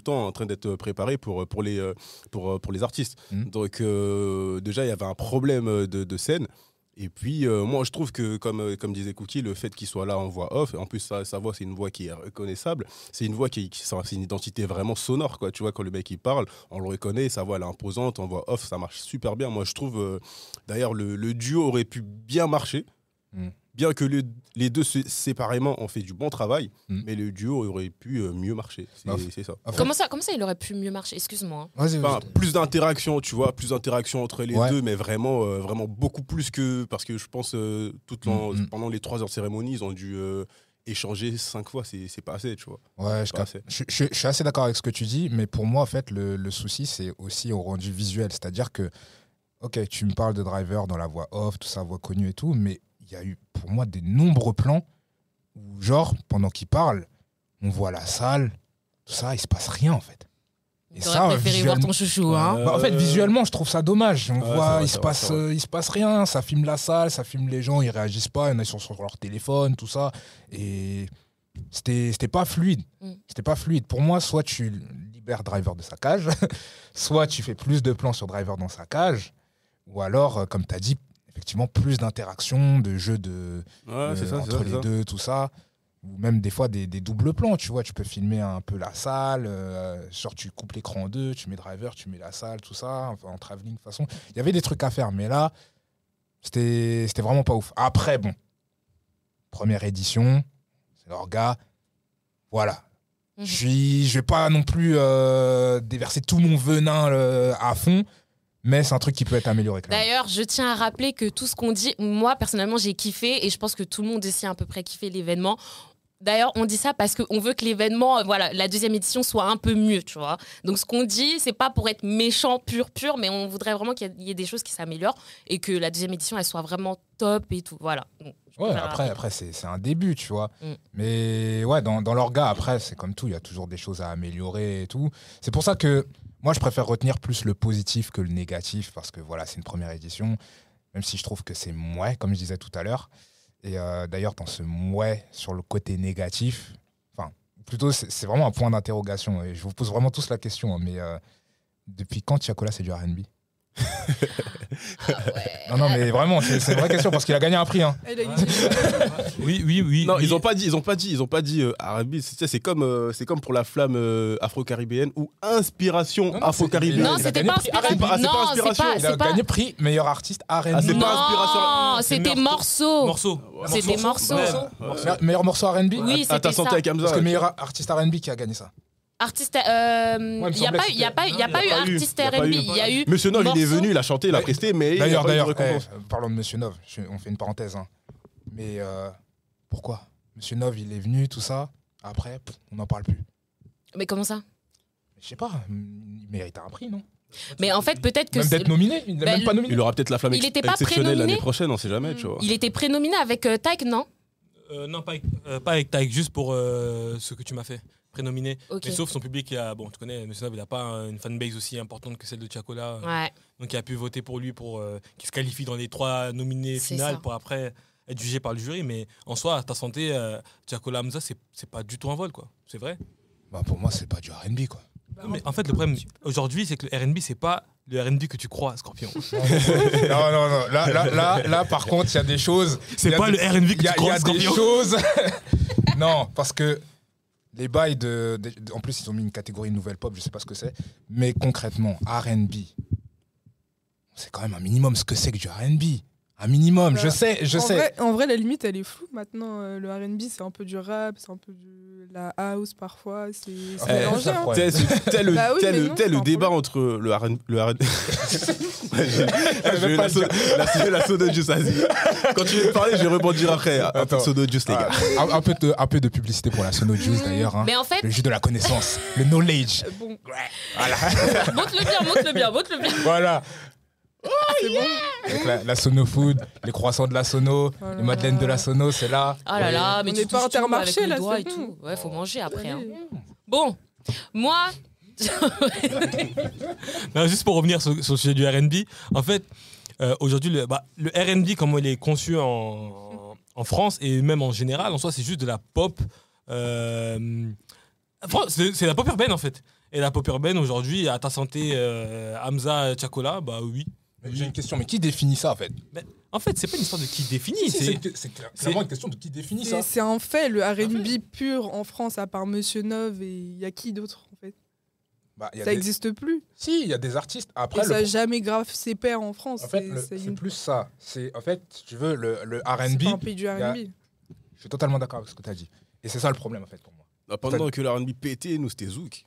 en train d'être préparée pour les artistes. Donc déjà, il y avait un problème de scène. Et puis, moi, je trouve que, comme disait Cookie, le fait qu'il soit là en voix off, en plus, sa voix, c'est une voix qui est reconnaissable. C'est une voix c'est une identité vraiment sonore, quoi. Tu vois, quand le mec, il parle, on le reconnaît, sa voix, elle est imposante, en voix off, ça marche super bien. Moi, je trouve, d'ailleurs, le duo aurait pu bien marcher. Bien que les deux séparément ont fait du bon travail, mais le duo aurait pu mieux marcher. C'est ça. Comment ça, il aurait pu mieux marcher? Excuse-moi. Vas-y, Enfin, plus d'interaction, tu vois, plus d'interaction entre les Ouais. deux, mais vraiment, vraiment beaucoup plus que... Parce que je pense, pendant les 3 heures de cérémonie, ils ont dû échanger 5 fois, c'est pas assez, tu vois. Ouais, Pas assez. je suis assez d'accord avec ce que tu dis, mais pour moi, en fait, le souci, c'est aussi au rendu visuel. C'est-à-dire que, ok, tu me parles de Driver dans la voix off, tout ça, voix connue et tout, mais il y a eu, pour moi, des nombreux plans où, genre, pendant qu'il parle, on voit la salle, tout ça, il se passe rien, en fait. Et T'aurais préféré voir ton chouchou, hein? Bah, en fait, visuellement, je trouve ça dommage. On Ouais, voit, c'est vrai, il c'est se vrai, passe, c'est vrai. il se passe rien. Ça filme la salle, ça filme les gens, ils réagissent pas. Il y en a, ils sont sur leur téléphone, tout ça. Et c'était pas fluide. C'était pas fluide. Pour moi, soit tu libères Driver de sa cage, soit tu fais plus de plans sur Driver dans sa cage, ou alors, comme tu as dit, effectivement, plus d'interaction, de jeux C'est ça, entre les deux, tout ça. Ou même des fois des doubles plans, tu vois, tu peux filmer un peu la salle, genre tu coupes l'écran en deux, tu mets Driver, tu mets la salle, tout ça, enfin, en travelling de toute façon. Il y avait des trucs à faire, mais là, c'était vraiment pas ouf. Après, bon, première édition, c'est leur gars, voilà. Je vais pas non plus déverser tout mon venin à fond, mais c'est un truc qui peut être amélioré. D'ailleurs, je tiens à rappeler que tout ce qu'on dit, moi, personnellement, j'ai kiffé et je pense que tout le monde ici a à peu près kiffé l'événement. D'ailleurs, on dit ça parce qu'on veut que l'événement, voilà, la deuxième édition soit un peu mieux, tu vois. Donc, ce qu'on dit, c'est pas pour être méchant, pur, mais on voudrait vraiment qu'il y ait des choses qui s'améliorent et que la deuxième édition, elle soit vraiment top et tout. Voilà. Donc, Ouais, après c'est un début, tu vois. Mais ouais, dans l'orga, après, c'est comme tout, il y a toujours des choses à améliorer et tout. C'est pour ça que moi, je préfère retenir plus le positif que le négatif, parce que voilà, c'est une première édition, même si je trouve que c'est mouais, comme je disais tout à l'heure. Et d'ailleurs, dans ce mouais sur le côté négatif, enfin, plutôt, c'est vraiment un point d'interrogation. Et je vous pose vraiment tous la question, hein, mais depuis quand Tiakola, c'est du R&B? Non, mais vraiment, c'est une vraie question, parce qu'il a gagné un prix. Hein. Oui. Non, ils ont pas dit R&B. C'est comme pour la flamme afro-caribéenne ou inspiration afro-caribéenne. Non, c'était pas inspiration. Il a gagné prix meilleur artiste R&B. Ah, c'est pas inspiration. Non, c'était morceau. C'était morceau. Meilleur morceau R&B. Oui, à ta c'était santé ça. avec Hamza. Parce que meilleur artiste R&B qui a gagné ça. Artiste, il n'y a pas eu artiste R&B. Il y a eu. Monsieur Nov, il est morceau. venu, il a chanté, il a presté, mais D'ailleurs, il a pas eu de récompense. parlons de Monsieur Nov. On fait une parenthèse. Hein. Mais pourquoi Monsieur Nov, il est venu, tout ça. Après, on n'en parle plus. Mais comment ça? Je sais pas. Il mérite un prix, non? Mais en fait, peut-être que. Même d'être nominé. Il n'est même pas nominé. Il aura peut-être la flamme Il était pas exceptionnelle prénominé l'année prochaine, on sait jamais, tu vois. Il était prénominé avec Taïk, non? Non, pas avec Taïk, juste pour ce que tu m'as fait. Prénominé. Ok. Mais sauf son public, tu connais, Monsieur Nov, il n'a pas une fanbase aussi importante que celle de Tiakola. Ouais. Donc il a pu voter pour lui pour qu'il se qualifie dans les 3 nominés C'est finales ça. pour après être jugé par le jury. Mais en soi, à ta santé, Tiakola Hamza, c'est pas du tout un vol, quoi. C'est vrai. Bah, pour moi, c'est pas du R&B, quoi. Mais en fait, le problème aujourd'hui, c'est que le R&B, c'est pas le R&B que tu crois, Scorpion. Non. Là, par contre, il y a des choses. C'est pas le R&B que Il y tu a crois, des Scorpion. choses. Non, parce que les bails en plus, ils ont mis une catégorie nouvelle pop, je sais pas ce que c'est. Mais concrètement, R&B, c'est quand même un minimum ce que c'est que du R&B. Un minimum, je sais. En vrai, la limite, elle est floue maintenant. Le R&B, c'est un peu du rap, c'est un peu de la house parfois. C'est mélangé. ça, Hein. ouais. Tel le Bah oui, mais non, c'est le un débat problème. entre le R&B. La soda juice, vas-y. Quand tu viens de parler, je vais rebondir après. Un peu de Attends. soda juice, les gars. Un peu de publicité pour la Sono Juice, d'ailleurs. Hein. Mais en fait, Le jus de la connaissance, le knowledge. Bon, montre-le bien. Voilà. c'est bon. Donc la Sono Food, les croissants de la Sono, Oh là les madeleines de la Sono, c'est là. Oh là là, mais On tu n'est pas touches tout Intermarché, avec le là, doigt c'est et bon. tout. Ouais, faut manger après. Hein. Allez. Bon, moi, Non, juste pour revenir sur le sujet du R&B, en fait, aujourd'hui, le R&B, comment il est conçu en France et même en général, en soi, c'est juste de la pop. C'est la pop urbaine, en fait. Et la pop urbaine, aujourd'hui, à ta santé, Hamza, Tiakola, bah oui. J'ai une question, mais qui définit ça en fait? Mais, en fait, c'est pas une histoire de qui définit. C'est clairement une question de qui définit ça. C'est un fait, le R&B pur en France, à part Monsieur Nov, et il y a qui d'autre en fait? Bah, y a Ça des- n'existe plus. Si, il y a des artistes. Et Après, ça n'a jamais grave ses pairs en France. en fait, C'est c'est une- plus ça. C'est en fait, si tu veux, le c'est R&B. pas un pays du R&B. Je suis totalement d'accord avec ce que tu as dit. Et c'est ça le problème en fait pour moi. Pendant que le R&B pétait, nous, c'était Zouk.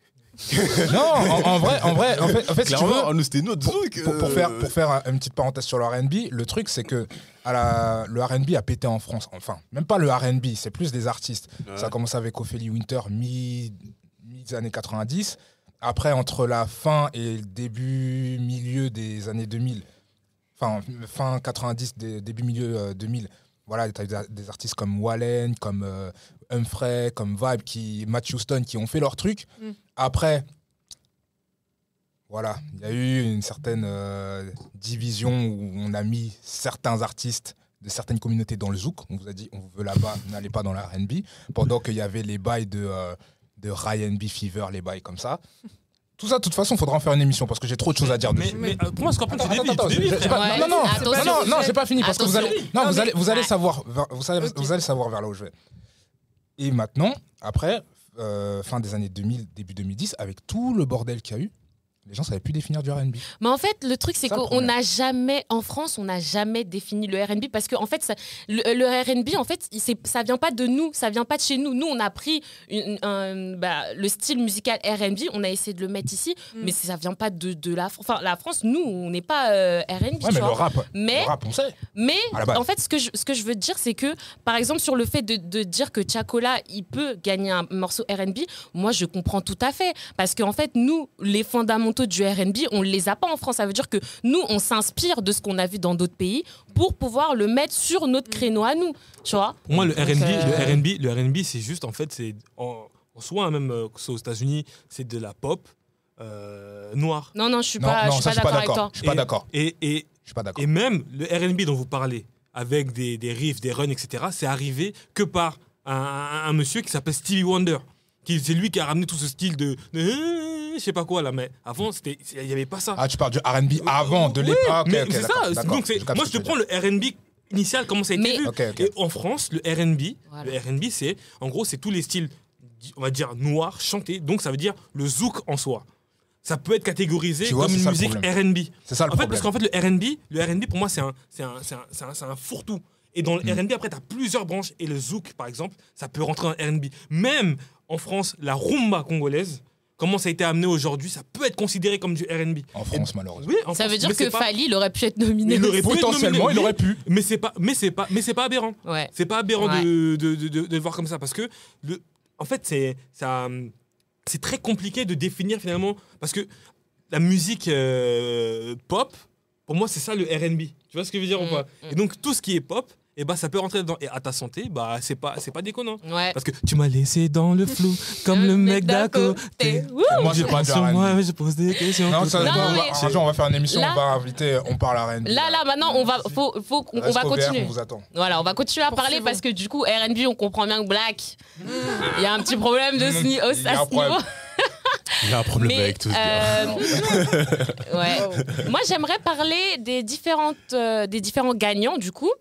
Non, en vrai, en fait, si tu Clairement, veux, nous, c'était notre Zouk. pour faire une petite parenthèse sur le R&B, le truc c'est que le R&B a pété en France. Enfin, même pas le R&B, c'est plus des artistes. Ouais. Ça a commencé avec Ophélie Winter, mi-années 90. Après, entre la fin et le début, milieu des années 2000, enfin, fin 90, début, milieu 2000, voilà, tu as des artistes comme Wallen, comme Humphrey, comme Vibe, Matt Houston, qui ont fait leur truc. Mm. Après, voilà, il y a eu une certaine division où on a mis certains artistes de certaines communautés dans le zouk. On vous a dit, on vous veut là-bas, n'allez pas dans la R&B. Pendant qu'il y avait les bails de Ryan B. Fever, les bails comme ça. Tout ça, de toute façon, il faudra en faire une émission parce que j'ai trop de choses à dire dessus. Mais pour moi, Scorpion, tu dévies. Attends, Tu dévies, j'ai frère. pas- Ouais, non, attention. non, j'ai pas fini parce que vous allez, Attention. non, Non, vous allez, vous allez Ouais. savoir, vous Ok. allez savoir vers là où je vais. Et maintenant, après, fin des années 2000, début 2010, avec tout le bordel qu'il y a eu, les gens savaient plus définir du R&B. Mais en fait, le truc, c'est Ça, le qu'on problème. n'a jamais, en France, on n'a jamais défini le R&B parce que, en fait, le R&B, en fait, ça vient pas de nous, ça vient pas de chez nous. Nous, on a pris le style musical R&B, on a essayé de le mettre ici, mais ça vient pas de la France. Enfin, la France, nous, on n'est pas R&B. Ouais, mais tu le vois. rap, on sait. Mais À la base. en fait, ce que je veux dire, c'est que, par exemple, sur le fait de dire que Tiakola, il peut gagner un morceau R&B, moi, je comprends tout à fait. Parce qu'en fait, nous, les fondamentaux du R&B, on ne les a pas en France. Ça veut dire que nous, on s'inspire de ce qu'on a vu dans d'autres pays pour pouvoir le mettre sur notre créneau à nous. Tu vois. Pour moi, le Donc, R&B, c'est juste, en fait, c'est en soi, hein, même que ce soit aux États-Unis, c'est de la pop noire. Non, je suis Non, pas, non, je suis ça, pas d'accord avec toi. Je suis pas d'accord. Et Je suis pas d'accord. Et même le R&B dont vous parlez, avec des riffs, des runs, etc., c'est arrivé que par un monsieur qui s'appelle Stevie Wonder. C'est lui qui a ramené tout ce style de je sais pas quoi là, mais avant, il n'y avait pas ça. Ah, tu parles du R&B avant, de Ouais, l'époque. mais Ok, c'est d'accord, ça. d'accord. Donc, capte moi, ce je te que tu prends veux le R&B initial, comment ça a été Mais- vu. Ok. Et en France, le R&B, Voilà. le R&B, c'est, en gros, c'est tous les styles, on va dire, noirs, chantés. Donc, ça veut dire le zouk en soi. Ça peut être catégorisé Tu vois, comme c'est une ça le musique problème. R&B. C'est ça le En fait, problème. parce qu'en fait, le R&B pour moi, c'est un fourre-tout. Et dans le R&B, après, tu as plusieurs branches. Et le zouk, par exemple, ça peut rentrer dans le R&B. Même en France, la rumba congolaise, comment ça a été amené aujourd'hui, ça peut être considéré comme du R&B. En France, malheureusement. Oui, en Ça France, veut dire mais que c'est pas- Fally, il aurait pu être nominé. Il aurait pu être Potentiellement, nominé, il oui. aurait pu. Mais c'est pas aberrant. Ouais. C'est pas aberrant Ouais. de le voir comme ça parce que en fait c'est très compliqué de définir finalement parce que la musique pop pour moi c'est ça le R&B. Tu vois ce que je veux dire ou pas? Et donc tout ce qui est pop et bah ça peut rentrer dedans et à ta santé bah c'est pas déconnant. Ouais. Parce que tu m'as laissé dans le flou comme le mec d'à côté. Wouh. Moi, Je c'est pas pense du sur R&B. moi mais je pose des questions. Non, ça, Non, mais- un jour, on va faire une émission, Là- on va inviter, on parle R&B. Là, maintenant, on va continuer. On vous attend. Voilà, on va continuer à parler Poursuivons. parce que du coup, R&B, on comprend bien que Black, il y a un petit problème de Il y a à un ce niveau. problème. Il y a un problème Mais, avec tout ce gars. ouais. Wow. Moi, j'aimerais parler des différents gagnants, du coup.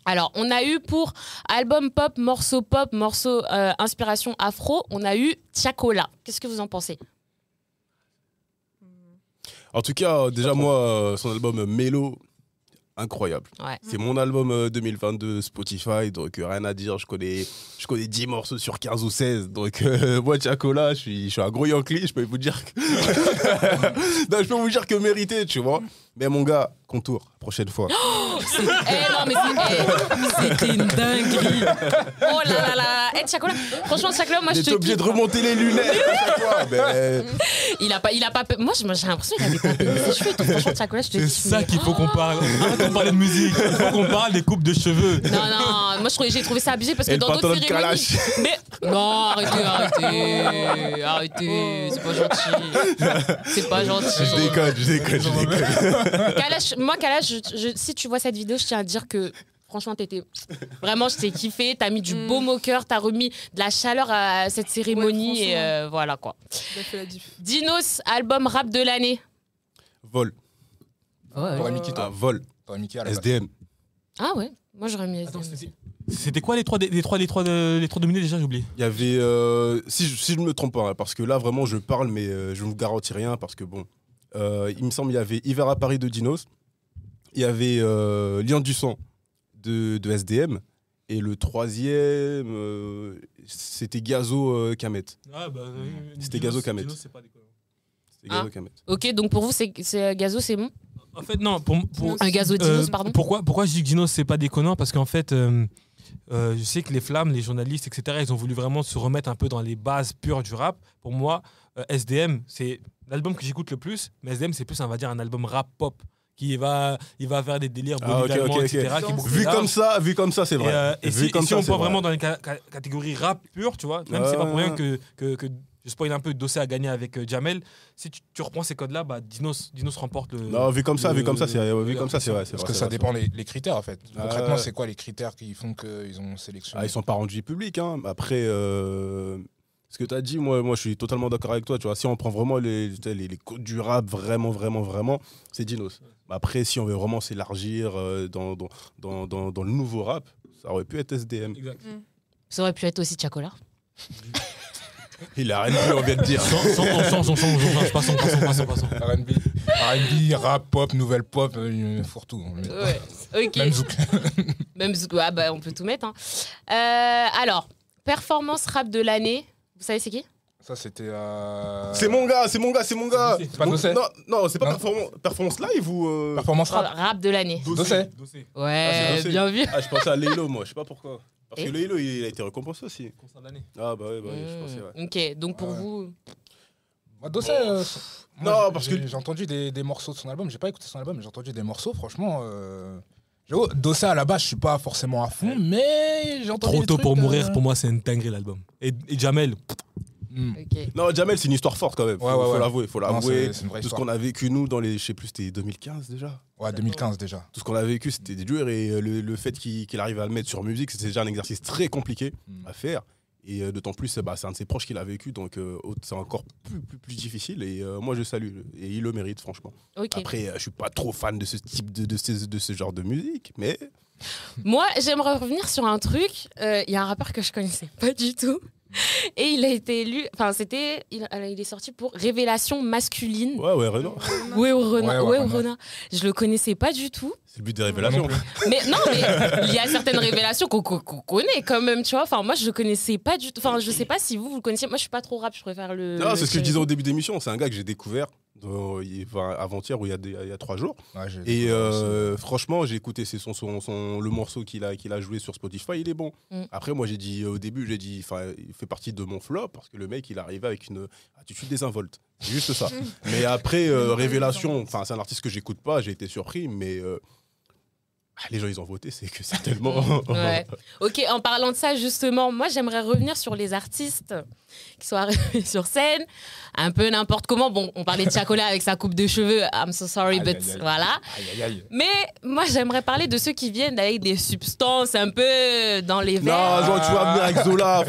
Alors, on a eu pour album pop, morceau inspiration afro, on a eu Tiakola. Qu'est-ce que vous en pensez? En tout cas, déjà, moi, son album Mélo, incroyable. Ouais. C'est mon album 2022 Spotify, donc rien à dire. Je connais 10 morceaux sur 15 ou 16. Donc, moi, Tiakola, je suis un gros Yankee. Je peux vous dire que. Non, je peux vous dire que mérité, tu vois. Mais mon gars, contour, prochaine fois. Non, mais c'était une dinguerie. Oh là là là. Tiakola, franchement, Tiakola, moi, je J'étais te obligé de kiffe. remonter les lunettes à chaque fois. Mais... Il a pas. Moi, j'ai l'impression qu'il avait pas payé ses cheveux. et tout. Franchement, Tiakola, je te C'est kiffe. ça mais- qu'il faut qu'on parle. Arrête de parler de musique. Il faut qu'on parle des coupes de cheveux. Non, moi j'ai trouvé ça abusé parce que Et le dans d'autres pantalon de cérémonies. Kalash. Mais non, arrêtez, c'est pas gentil. C'est pas gentil. Je déconne. Kalash, si tu vois cette vidéo, je tiens à dire que franchement, vraiment, je t'ai kiffé. T'as mis du baume au cœur, t'as remis de la chaleur à cette cérémonie Ouais, et voilà quoi. Il a fait la diff. Dinos, album rap de l'année. Vol. T'aurais mis qui, toi? Vol. T'aurais mis qui à la base? SDM. Ah ouais, moi j'aurais mis Attends, SDM. c'était quoi les trois dominés déjà, j'ai oublié. Il y avait, si je ne me trompe pas, hein, parce que là vraiment je parle, mais je ne vous garantis rien, parce que bon, il me semble il y avait Hiver à Paris de Dinos, il y avait Lion du sang de SDM, et le troisième, c'était Gazo Kamet. Ah, bah, C'était Gazo Kamet. c'est pas déconnant. C'était Gazo Kamet. Ok, donc pour vous, c'est Gazo, c'est bon. En fait, non, pour Un Gazo Dinos, pardon. Pourquoi je dis que Dinos, c'est pas déconnant? Parce qu'en fait, je sais que les flammes, les journalistes, etc., ils ont voulu vraiment se remettre un peu dans les bases pures du rap. Pour moi, SDM, c'est l'album que j'écoute le plus, mais SDM, c'est plus, on va dire, un album rap pop. Il va faire des délires bolivalement, etc. qui est beaucoup plus large. Vu comme ça, c'est vrai. Et Vu si, comme si ça, on c'est prend vrai. vraiment dans les catégories rap pur, tu vois, même c'est pas pour rien que je spoil un peu, Dossé a gagné avec Jamel. Si tu reprends ces codes-là, bah, Dinos remporte le. Non, vu comme ça, c'est vrai. Parce que ça dépend les critères, en fait. Concrètement, Ouais. c'est quoi les critères qui font qu'ils ont sélectionné? Ils sont pas rendus publics. Hein. Après, ce que tu as dit, moi, je suis totalement d'accord avec toi. Tu vois, si on prend vraiment les codes du rap, vraiment, c'est Dinos. Après, si on veut vraiment s'élargir dans le nouveau rap, ça aurait pu être SDM. Exact. Ça aurait pu être aussi Tiakola. Il a rien dit, on vient de dire. On change. Passons. R&B, rap, pop, nouvelle pop, fourre-tout. Ouais. Ok. Même zouk. Même zouk. Ah bah on peut tout mettre. Hein. Alors, performance rap de l'année. Vous savez c'est qui? Ça, c'était. C'est mon gars. C'est pas Dossé? Non, c'est pas Non. performance live ou. Performance rap. Rap de l'année. Dossé. Ouais, c'est Dossé. bien vu. Ah, je pensais à Leilo, moi, je sais pas pourquoi. Parce Et que Leilo, il a été récompensé aussi. Concert de l'année. Ah, bah ouais, je pensais, ouais. Ok, donc pour Ouais. vous. Moi, Dossé. Non, parce que- J'ai entendu des morceaux de son album. J'ai pas écouté son album, mais j'ai entendu des morceaux. Franchement. J'avoue, Dossé à la base, je suis pas forcément à fond, mais j'ai entendu. Trop des tôt trucs, pour mourir, pour moi, c'est une dinguerie l'album. Et Jamel, Ok. Non, Jamel, c'est une histoire forte quand même. Ouais, Faut ouais. l'avouer. Non, c'est une vraie Tout ce histoire. qu'on a vécu, nous, dans les. Je sais plus, c'était 2015 déjà. Ouais, 2015 déjà. Tout ce qu'on a vécu, c'était dur. Et le fait qu'il arrive à le mettre sur musique, c'était déjà un exercice très compliqué à faire. Et d'autant plus, c'est un de ses proches qui l'a vécu. Donc, c'est encore plus difficile. Et moi, je salue. Et il le mérite, franchement. Ok. Après, je suis pas trop fan de ce type de ce genre de musique. Mais. Moi, j'aimerais revenir sur un truc. Il y a un rappeur que je connaissais pas du tout. Et il a été élu. Enfin, il est sorti pour Révélation masculine. Ouais, Renan. Ouais, Rona. Ouais, Ouais, Rona. Je le connaissais pas du tout. C'est le but des révélations. Mais non, mais il y a certaines révélations qu'on connaît quand même, tu vois. Enfin, moi, je le connaissais pas du tout. Enfin, je sais pas si vous le connaissiez. Moi, je suis pas trop rap, je préfère le. Non, c'est ce que je disais connais. au début d'émission. C'est un gars que j'ai découvert avant-hier ou il y a 3 jours. Ouais, j'ai Et découvert aussi. franchement, j'ai écouté le morceau qu'il a joué sur Spotify, il est bon. Après, moi, j'ai dit au début, il fait partie de mon flop parce que le mec, il arrivait avec une attitude désinvolte. C'est juste ça. Mais après, Révélation, c'est un artiste que j'écoute pas, j'ai été surpris, mais les gens, ils ont voté, c'est que c'est tellement. Ouais. Ok, en parlant de ça, justement, moi, j'aimerais revenir sur les artistes qui sont arrivés sur scène, un peu n'importe comment. Bon, on parlait de Chacola avec sa coupe de cheveux, I'm so sorry, Aïe, but aïe, aïe. voilà. Aïe, aïe, aïe. Mais moi, j'aimerais parler de ceux qui viennent avec des substances un peu dans les verres. Non, tu vas venir avec Zola.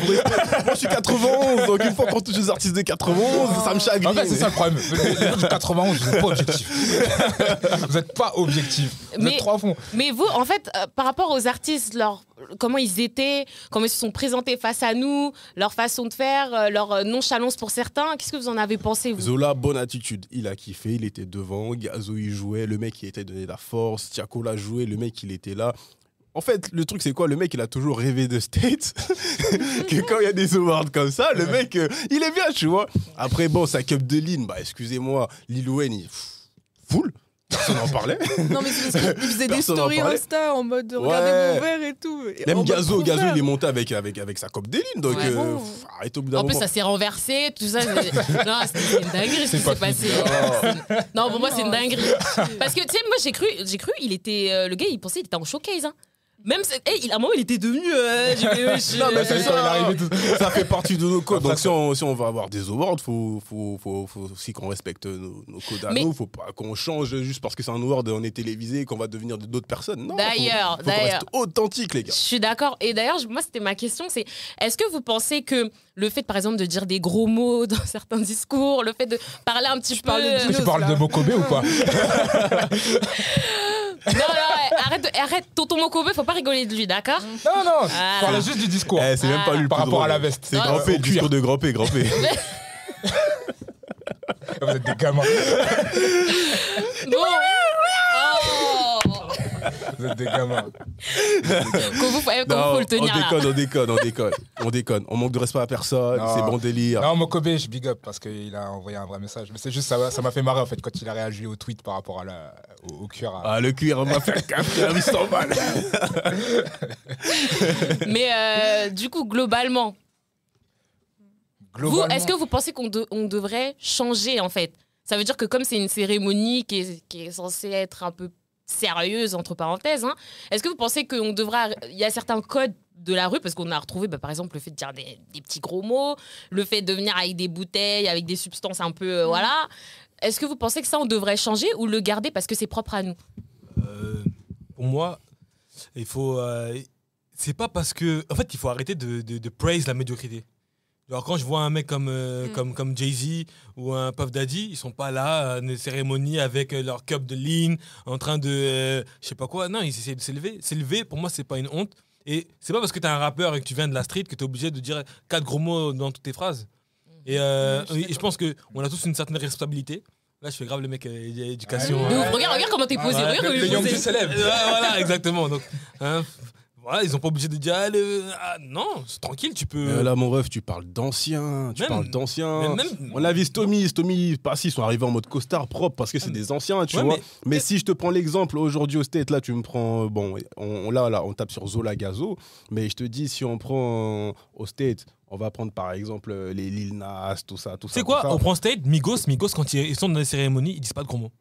Moi, je suis 91, donc une fois qu'on touche les artistes de 91, ça me chagrine. En fait, c'est ça le problème. Les gens du 91, vous n'êtes pas objectif. Vous n'êtes pas objectif. Vous Mais- êtes trop à fond. Mais vous, en fait, par rapport aux artistes, comment ils étaient, comment ils se sont présentés face à nous, leur façon de faire, leur nonchalance pour certains, qu'est-ce que vous en avez pensé, vous? Zola, bonne attitude. Il a kiffé, il était devant. Gazo, il jouait. Le mec, il était donné la force. Tiakola jouait. Le mec, il était là. En fait, le truc, c'est quoi? Le mec, il a toujours rêvé de States. Que quand il y a des awards comme ça, le mec, il est bien, tu vois. Après, bon, sa cup de ligne, excusez-moi, Lil Wayne, full. Personne n'en parlait. Non, mais c'est parce qu'il faisait des Personne en stories parlait. Insta en mode regardez Ouais. mon verre et tout. Et en Même mode Gazo, trop vert. il est monté avec sa coupe de ligne. Donc, Ouais. arrêtez au bout d'un En plus, moment. ça s'est renversé, tout ça. Non, c'est une dinguerie ce qui C'est pas s'est passé. Oh. Non, pour moi, c'est une Non, dinguerie. Parce que, tu sais, moi, j'ai cru, il était. Le gars, il pensait qu'il était en showcase. Hein. Même, à un moment, il était devenu. Non, mais c'est Quand il est ça. arrivé tout- Ça fait partie de nos codes. Après, Donc, si on va avoir des awards, faut aussi qu'on respecte nos codes à Mais- nous. Faut pas qu'on change juste parce que c'est un award, on est télévisé, qu'on va devenir d'autres personnes. Non, D'ailleurs, faut qu'on reste authentique, les Je gars. suis d'accord. Et d'ailleurs, moi, c'était ma question, c'est est-ce que vous pensez que le fait, par exemple, de dire des gros mots dans certains discours, le fait de parler un petit peu... parles de Est-ce que tu Dinos, parles là. de Mokobe ou pas? Non, arrête, tonton Mokobe, faut pas rigoler de lui, d'accord? Non, non, je Voilà. parlais juste du discours. C'est même pas lui le Par plus rapport à drôle. la veste. C'est Non, Grand P, au le discours cuir. de Grand P, Grand P. Vous êtes des gamins. Bon. Oh. Vous êtes des gamins. Comment faut le tenir là? on déconne. On manque de respect à personne, Non. c'est bon délire. Non, Mokobe, je big up parce qu'il a envoyé un vrai message. Mais c'est juste, ça m'a fait marrer en fait quand il a réagi au tweet par rapport au cuir. Ah, le cuir m'a fait un 800 balles. Mais du coup, globalement, vous, est-ce que vous pensez qu'on devrait changer en fait? Ça veut dire que comme c'est une cérémonie qui est censée être un peu sérieuse, entre parenthèses, hein, est-ce que vous pensez qu'il y a certains codes de la rue, parce qu'on a retrouvé par exemple le fait de dire des petits gros mots, le fait de venir avec des bouteilles, avec des substances un peu... voilà. Est-ce que vous pensez que ça, on devrait changer ou le garder parce que c'est propre à nous? Pour moi, il faut. C'est pas parce que. En fait, il faut arrêter de praise la médiocrité. Genre, quand je vois un mec comme Jay-Z ou un Puff Daddy, ils sont pas là à une cérémonie avec leur cup de lean, en train de. Je sais pas quoi. Non, ils essaient de s'élever. S'élever, pour moi, c'est pas une honte. Et c'est pas parce que t'es un rappeur et que tu viens de la street que t'es obligé de dire 4 gros mots dans toutes tes phrases. Et je pense qu'on a tous une certaine responsabilité. Là, je fais grave le mec éducation. Regarde comment t'es posé. Regarde Le comment Young t'es du posé. célèbre. Voilà, exactement. Donc, voilà, ils sont pas obligés de dire non, c'est tranquille, tu peux. Là, mon ref, tu parles d'anciens. Même- On a vu Stomy, pas si, ils sont arrivés en mode costard propre parce que c'est des anciens, tu Ouais, vois. Mais si je te prends l'exemple aujourd'hui au State, là, tu me prends. Bon, on tape sur Zola Gazo, mais je te dis, si on prend au State, on va prendre par exemple les Lil Nas, tout ça. C'est quoi? On prend State, Migos, quand ils sont dans les cérémonies, ils disent pas de gros mots.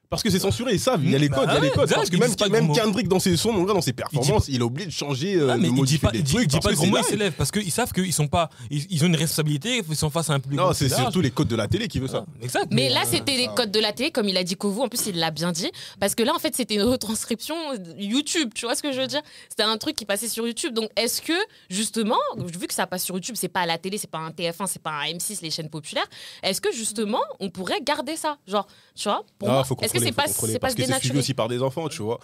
Parce que c'est censuré, ils savent, il y a les codes, exact, parce que ils disent pas de même gros mots. Kendrick dans ses sons, mon gars, dans ses performances, il est obligé de changer, Ah, mais de il dit modifier pas, des il dit trucs. pas de parce gros que mots, ils c'est s'élèvent parce qu'ils savent qu'ils sont pas, ils ont une responsabilité, ils sont face à un public. Non, aussi c'est large. surtout les codes de la télé qui veut ça. Exact. Mais là, c'était les codes de la télé, comme il a dit Kovu. En plus, il l'a bien dit. Parce que là, en fait, c'était une retranscription YouTube. Tu vois ce que je veux dire? C'était un truc qui passait sur YouTube. Donc, est-ce que, justement, vu que ça passe sur YouTube, c'est pas à la télé, c'est pas un TF1, c'est pas un M6, les chaînes populaires, est-ce que, justement, on pourrait garder ça? Genre, tu vois, pour moi, faut est-ce que contrôler, c'est pas parce se que c'est suivi dénaturer? aussi par des enfants, tu vois.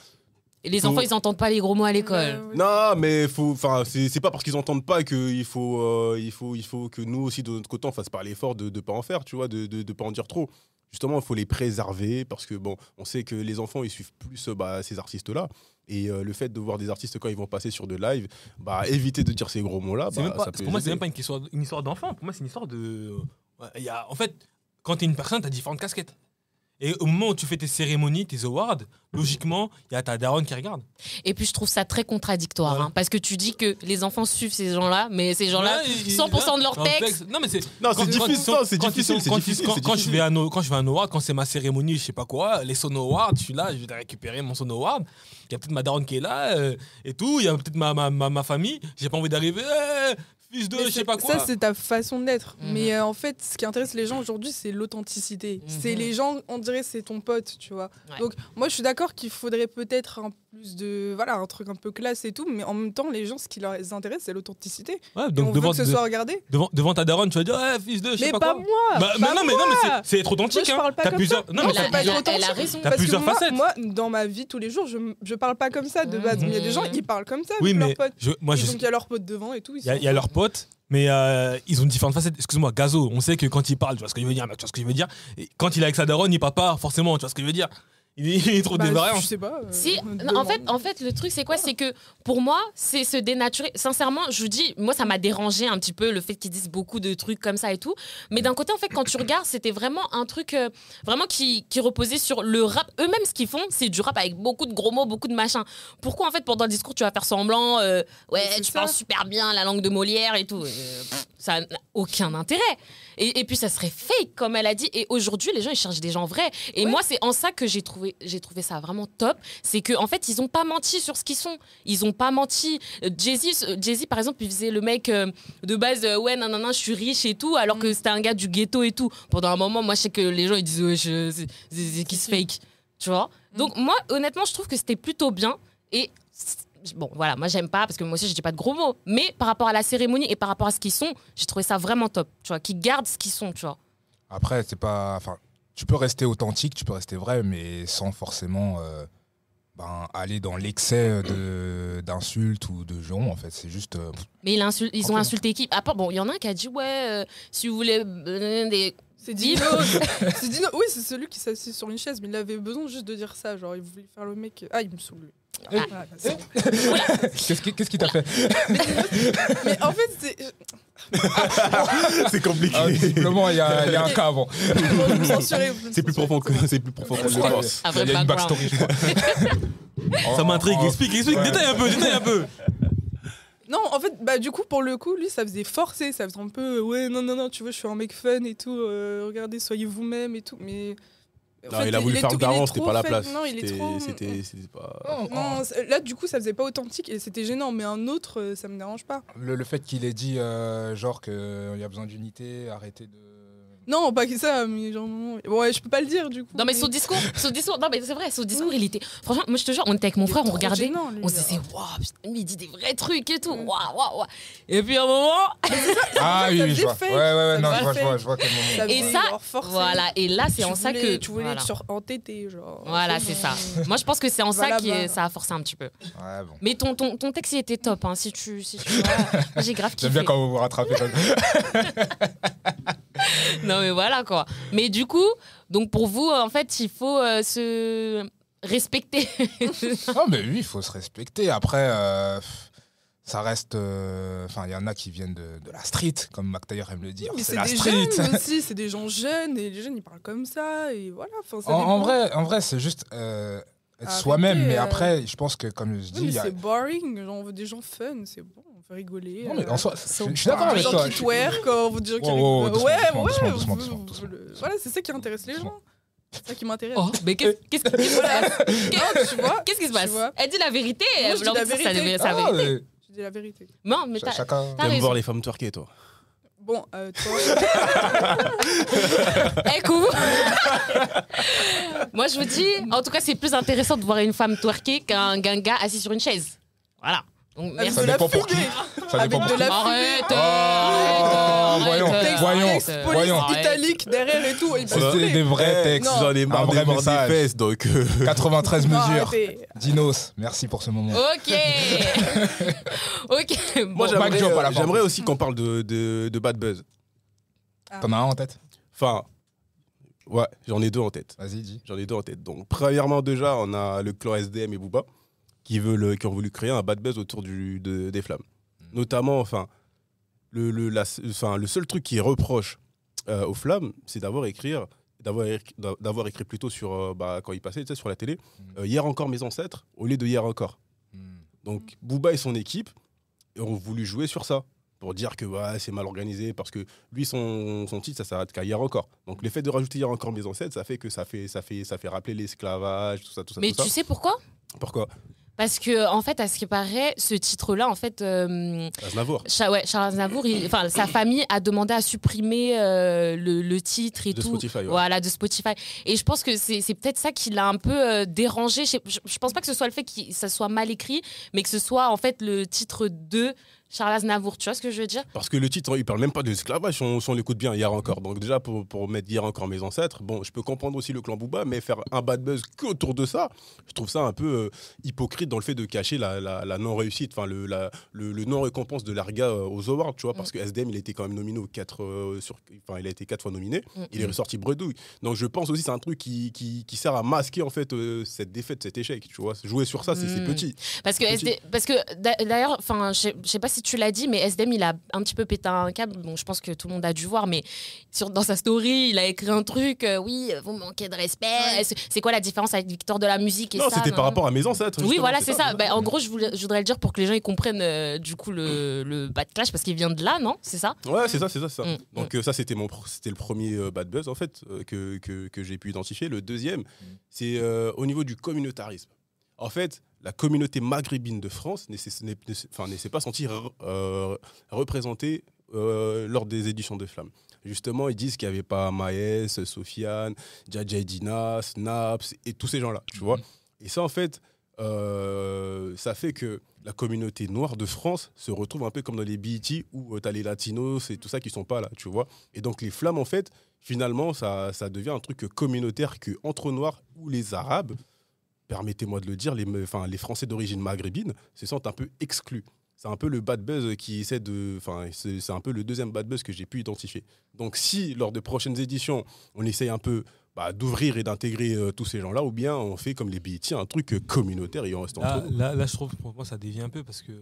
Et les enfants, ils n'entendent pas les gros mots à l'école. Non, mais c'est pas parce qu'ils entendent pas qu'il faut, il faut que nous aussi, de notre côté, on fasse pas l'effort de pas en faire, tu vois, de pas en dire trop. Justement, il faut les préserver parce que, bon, on sait que les enfants, ils suivent plus ces artistes-là. Et le fait de voir des artistes quand ils vont passer sur de live, éviter de dire ces gros mots-là, C'est même pas- ça peut pour moi, c'est aider. même pas une histoire d'enfant. Pour moi, c'est une histoire de. En fait, quand t'es une personne, t'as différentes casquettes. Et au moment où tu fais tes cérémonies, tes awards, logiquement, il y a ta daronne qui regarde. Et puis, je trouve ça très contradictoire. Ouais. Hein, parce que tu dis que les enfants suivent ces gens-là, mais ces gens-là, Ouais, 100% de leur dans le texte. Non, mais c'est. Non, c'est quand- difficile, quand- c'est quand difficile, ils sont- c'est quand difficile, ils- quand- c'est Quand je difficile. vais à un award, quand c'est ma cérémonie, je sais pas quoi, les Sono Awards, je suis là, je vais récupérer mon Sono Award. Il y a peut-être ma daronne qui est là et tout. Il y a peut-être ma famille. J'ai pas envie d'arriver. Fils de, Mais je sais pas quoi. Ça, c'est ta façon d'être. Mhm. Mais en fait, ce qui intéresse les gens aujourd'hui, c'est l'authenticité. Mhm. C'est les gens, on dirait, c'est ton pote, tu vois. Ouais. Donc, moi, je suis d'accord qu'il faudrait peut-être un plus de. Voilà, un truc un peu classe et tout. Mais en même temps, les gens, ce qui leur intéresse, c'est l'authenticité. Ouais, Et on donc veut devant, que ce soit regardé. devant ta daronne, tu vas dire, fils de, je sais Mais pas pas quoi. moi Bah, pas non, mais moi. c'est être authentique. Moi, je hein. parle pas T'as comme plusieurs. ça. Non, Non, mais c'est t'as pas plusieurs- être authentique. elle a raison. T'as Parce plusieurs que moi, facettes. moi, dans ma vie tous les jours, je parle pas comme ça de base. Mais il y a des gens, ils parlent comme ça Oui, avec mais leurs potes. moi, Et je donc, il y a leurs potes devant et tout. Il y a leurs potes, mais ils ont différentes facettes. Excuse-moi, Gazo, on sait que quand il parle, tu vois ce que je veux dire, mec, tu vois ce que je veux dire. Et quand il est avec sa daronne, il parle pas forcément, tu vois ce que je veux dire. Il trouve des Je variantes. sais pas. Si, demande. non, en fait, le truc, c'est quoi? C'est que pour moi, c'est se dénaturer. Sincèrement, je vous dis, moi, ça m'a dérangé un petit peu le fait qu'ils disent beaucoup de trucs comme ça et tout. Mais d'un côté, en fait, quand tu regardes, c'était vraiment un truc vraiment qui reposait sur le rap. Eux-mêmes, ce qu'ils font, c'est du rap avec beaucoup de gros mots, beaucoup de machins. Pourquoi, en fait, pendant le discours, tu vas faire semblant, ouais, c'est tu ça. parles super bien la langue de Molière et tout. Ça n'a aucun intérêt. Et puis, ça serait fake, comme elle a dit. Et aujourd'hui, les gens, ils cherchent des gens vrais. Et moi, c'est en ça que j'ai trouvé ça vraiment top. C'est qu'en fait, ils n'ont pas menti sur ce qu'ils sont. Ils n'ont pas menti. Jay-Z, par exemple, il faisait le mec de base, ouais, non, je suis riche et tout, alors que c'était un gars du ghetto et tout. Pendant un moment, moi, je sais que les gens, ils disent, ouais, c'est qui se fake. Tu vois? Donc, moi, honnêtement, je trouve que c'était plutôt bien. Et bon, voilà, moi, j'aime pas, parce que moi aussi, je dis pas de gros mots. Mais par rapport à la cérémonie et par rapport à ce qu'ils sont, j'ai trouvé ça vraiment top. Tu vois? Qu'ils gardent ce qu'ils sont, tu vois? Après, c'est pas. Enfin, tu peux rester authentique, tu peux rester vrai, mais sans forcément aller dans l'excès d'insultes ou de gens. En fait, c'est juste. Mais ils ont Tranquille. insulté qui? Bon, il y en a un qui a dit, ouais, si vous voulez des. C'est Dino. C'est Dino. Oui, c'est celui qui s'assit sur une chaise, mais il avait besoin juste de dire ça. Genre, il voulait faire le mec. Ah, il me saoule. Lui. Ah. Ah, c'est bon. Qu'est-ce qui t'a fait? Mais en fait, c'est. C'est compliqué. Visiblement, il y a un cas avant. Vous me censurez, vous me C'est plus censurez. profond qu'on le pense. Un Il vrai y a une background. backstory, je crois. Ça m'intrigue. Explique. Ouais. Détaille un peu. Non, en fait, du coup, pour le coup, lui, ça faisait forcer. Ça faisait un peu. Ouais, non, tu vois, je suis un mec fun et tout. Regardez, soyez vous-même et tout. Mais. En Non, fait, il a voulu est faire trop- daron, il est c'était trop pas la fait- place. Non, il est trop. C'était pas. Non, là, du coup, ça faisait pas authentique et c'était gênant. Mais un autre, ça me dérange pas. Le fait qu'il ait dit genre qu'il y a besoin d'unité, arrêtez de. Non, pas que ça, mais genre. Ouais, je peux pas le dire, du coup. Non, mais son discours, non, mais c'est vrai, son discours, il était. Franchement, moi, je te jure, on était avec mon frère, on regardait. On se disait, waouh, putain, lui, il dit des vrais trucs et tout. Waouh. Et puis, à un moment. Ah oui, ça je faisait vois. fake. Ouais, non, Ça je faisait vois quel moment. Ça Et faisait ça, genre forcer. voilà. Et là, c'est en ça que. Tu voulais voilà. être entêté, genre. Voilà, c'est ça. Moi, je pense que c'est en ça Voilà, que ça a forcé un petit peu. Ouais, bon. Mais ton texte, il était top, hein, si tu vois. Moi, j'ai grave kiffé. J'aime bien quand vous vous rattrapez comme ça. Non, mais voilà, quoi. Mais du coup, donc pour vous, en fait, il faut se respecter. Non, mais oui, il faut se respecter. Après, ça reste. Enfin, il y en a qui viennent de la street, comme McTayer aime le dire. Mais c'est c'est la des street. jeunes aussi, c'est des gens jeunes, et les jeunes, ils parlent comme ça, et voilà. En vrai, c'est juste être Arrêtez, soi-même. Mais après, je pense que, comme je dis, Oui, mais il y a- c'est boring, genre, on veut des gens fun, c'est bon, on veut rigoler. Non, mais en soi, so je suis d'accord avec Des gens toi. qui twerk, on veut dire qu'ils Wow, rigolent. doucement, Ouais, doucement, ouais, doucement, on doucement, veut- doucement. Voilà, c'est ça qui intéresse les gens. C'est ça qui m'intéresse. Oh, mais qu'est-ce qui se passe? Non, tu vois, Qu'est-ce qui se passe? tu vois. Elle dit la vérité. Moi, je elle dis leur la dit ça, vérité. c'est la Ah, vérité. mais Je dis la vérité. Non, mais chacun. t'as T'aimes raison. voir les femmes twerker, toi. Bon, toi, Coucou. Moi, je vous dis, en tout cas, c'est plus intéressant de voir une femme twerker qu'un gars assis sur une chaise. Voilà. Donc, avec merci. Ça de la dépend pour qui. fumée. Ça Avec dépend de pour la qui. Arrête, Oh, arrête, voyons, arrête, voyons, arrête. Police voyons. italique derrière et tout. C'était des vrais textes. Non. J'en ai Un marre vrai de voir des message. fesses, donc. 93 Non, mesures. arrêtez. Dinos, merci pour ce moment. Ok. Ok. Moi, Bon. Back job à la fin. j'aimerais aussi qu'on parle de Bad Buzz. T'en as un en tête? Enfin, ouais, j'en ai deux en tête. Vas-y, dis. J'en ai deux en tête. Donc, premièrement, déjà, on a le clan SDM et Booba qui ont voulu créer un bad buzz autour des flammes. Notamment, enfin, le seul truc qui reproche aux flammes, c'est d'avoir écrit plutôt sur quand il passait, tu sais, sur la télé, hier encore mes ancêtres au lieu de hier encore. Donc, Booba et son équipe ont voulu jouer sur ça pour dire que ouais, c'est mal organisé parce que lui son titre ça s'arrête qu'à hier encore. Donc le fait de rajouter hier encore mes ancêtres, ça fait que ça fait rappeler l'esclavage, tout ça. Mais tu sais pourquoi? Pourquoi? Parce que, en fait, à ce qui paraît, ce titre-là, en fait. Aznavour. Charles Aznavour, sa famille a demandé à supprimer le titre et De tout. Spotify, ouais. Voilà, de Spotify. Et je pense que c'est peut-être ça qui l'a un peu dérangé. Je pense pas que ce soit le fait que ça soit mal écrit, mais que ce soit en fait le titre de Charles Aznavour. Tu vois ce que je veux dire? Parce que le titre, il parle même pas de l'esclavage, si on l'écoute bien, hier encore. Donc déjà, pour mettre hier encore mes ancêtres, bon, je peux comprendre aussi le clan Booba, mais faire un bad buzz qu'autour de ça, je trouve ça un peu hypocrite dans le fait de cacher la non-réussite, enfin le non-récompense de l'Arga aux awards, tu vois, parce que SDM, il a été quand même nominé il a été 4 fois nominé, il est ressorti bredouille. Donc je pense aussi c'est un truc qui sert à masquer en fait cette défaite, cet échec, tu vois. Jouer sur ça, c'est petit. Parce que d'ailleurs, enfin, je sais pas si tu l'as dit, mais SDM, il a un petit peu pété un câble. Bon, je pense que tout le monde a dû voir, mais dans sa story, il a écrit un truc. Oui, vous manquez de respect. Ouais. C'est quoi la différence avec Victor de la musique et Non, ça, c'était par rapport à mes ancêtres. Oui, voilà, c'est ça. En gros, je voudrais le dire pour que les gens ils comprennent du coup le bad clash parce qu'il vient de là, non? C'est ça? Ouais, c'est ça. Donc ça, c'était le premier bad buzz en fait que j'ai pu identifier. Le deuxième, c'est au niveau du communautarisme. En fait, la communauté maghrébine de France ne s'est pas sentie représentée lors des éditions de Flammes. Justement, ils disent qu'il n'y avait pas Maës, Sofiane, Djadja Edina, Snaps et tous ces gens-là, tu vois. Et ça, en fait, ça fait que la communauté noire de France se retrouve un peu comme dans les BET où tu as les latinos et tout ça qui sont pas là, tu vois. Et donc, les Flammes, en fait, finalement, ça devient un truc communautaire qu'entre noirs ou les arabes, permettez-moi de le dire, les Français d'origine maghrébine se sentent un peu exclus. C'est un peu le bad buzz qui essaie de... Enfin, c'est un peu le deuxième bad buzz que j'ai pu identifier. Donc si, lors de prochaines éditions, on essaye un peu d'ouvrir et d'intégrer tous ces gens-là, ou bien on fait comme les BET, un truc communautaire et on reste entre nous. Là, je trouve, pour moi, ça dévie un peu parce que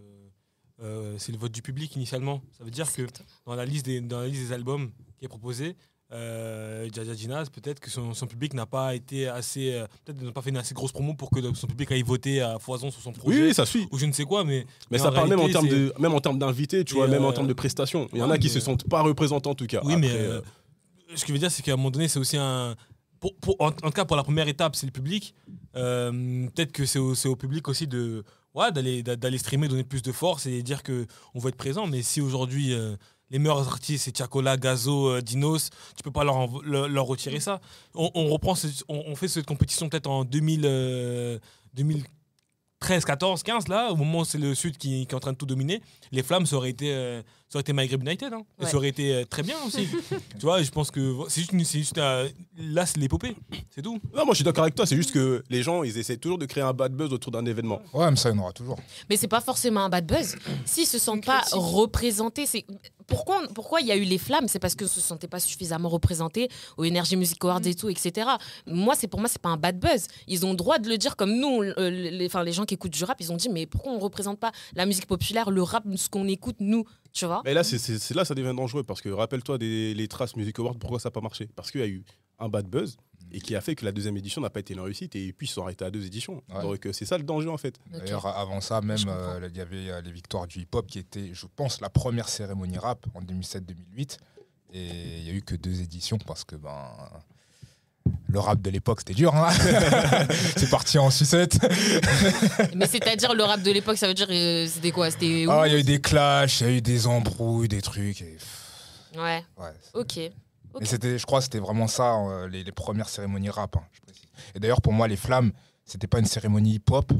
c'est le vote du public initialement. Ça veut dire que dans la liste des albums qui est proposé, Djadja Djinas, peut-être que son public n'a pas été assez, peut-être n'a pas fait une assez grosse promo pour que son public aille voter à foison sur son projet. Oui, ça suit. Ou je ne sais quoi, mais ça en parle réalité, même en termes d'invités, tu vois, même en termes de prestations. Il y en a qui se sentent pas représentés en tout cas. Oui, après, mais ce que je veux dire, c'est qu'à un moment donné, c'est aussi un. En tout cas, pour la première étape, c'est le public. Peut-être que c'est au public aussi d'aller streamer, donner plus de force et dire qu'on veut être présent. Mais si aujourd'hui, les meilleurs artistes, c'est Tiakola, Gazo, Dinos, tu peux pas leur retirer ça. On fait cette compétition peut-être en 2013, 14, 15, là, au moment où c'est le Sud qui est en train de tout dominer. Les Flammes, ça aurait été ça aurait été Maghreb United. Hein. Et Ouais. ça aurait été très bien aussi. Tu vois, je pense que c'est juste là, c'est l'épopée. C'est tout. Non, moi je suis d'accord avec toi, c'est juste que les gens ils essaient toujours de créer un bad buzz autour d'un événement. Ouais, mais ça, il y en aura toujours. Mais c'est pas forcément un bad buzz. S'ils se sentent pas critique. représentés, c'est pourquoi il y a eu les flammes, c'est parce que se sentaient pas suffisamment représentés aux Energy Music Awards et tout, etc. Pour moi, c'est pas un bad buzz. Ils ont le droit de le dire comme nous, les gens qui écoutent du rap, ils ont dit mais pourquoi on représente pas la musique populaire, le rap, ce qu'on écoute nous, tu vois? Mais là, c'est là ça devient dangereux parce que rappelle-toi les Traces Music Awards, pourquoi ça n'a pas marché? Parce qu'il y a eu un bad buzz et qui a fait que la deuxième édition n'a pas été une réussite et puis ils sont arrêtés à 2 éditions. Ouais. Donc c'est ça le danger en fait. Ok. D'ailleurs, avant ça, même, Je comprends. il y avait les victoires du hip-hop qui étaient, je pense, la première cérémonie rap en 2007-2008. Et il n'y a eu que 2 éditions parce que le rap de l'époque, c'était dur. Hein. C'est parti en sucette. Mais c'est-à-dire le rap de l'époque, ça veut dire c'était quoi? C'était où? Ah, il y a eu des clashs, il y a eu des embrouilles, des trucs. Et... Ouais. Ouais. Ok. Et je crois que c'était vraiment ça, les premières cérémonies rap. Hein, je précise. Et d'ailleurs, pour moi, les Flammes, c'était pas une cérémonie hip-hop,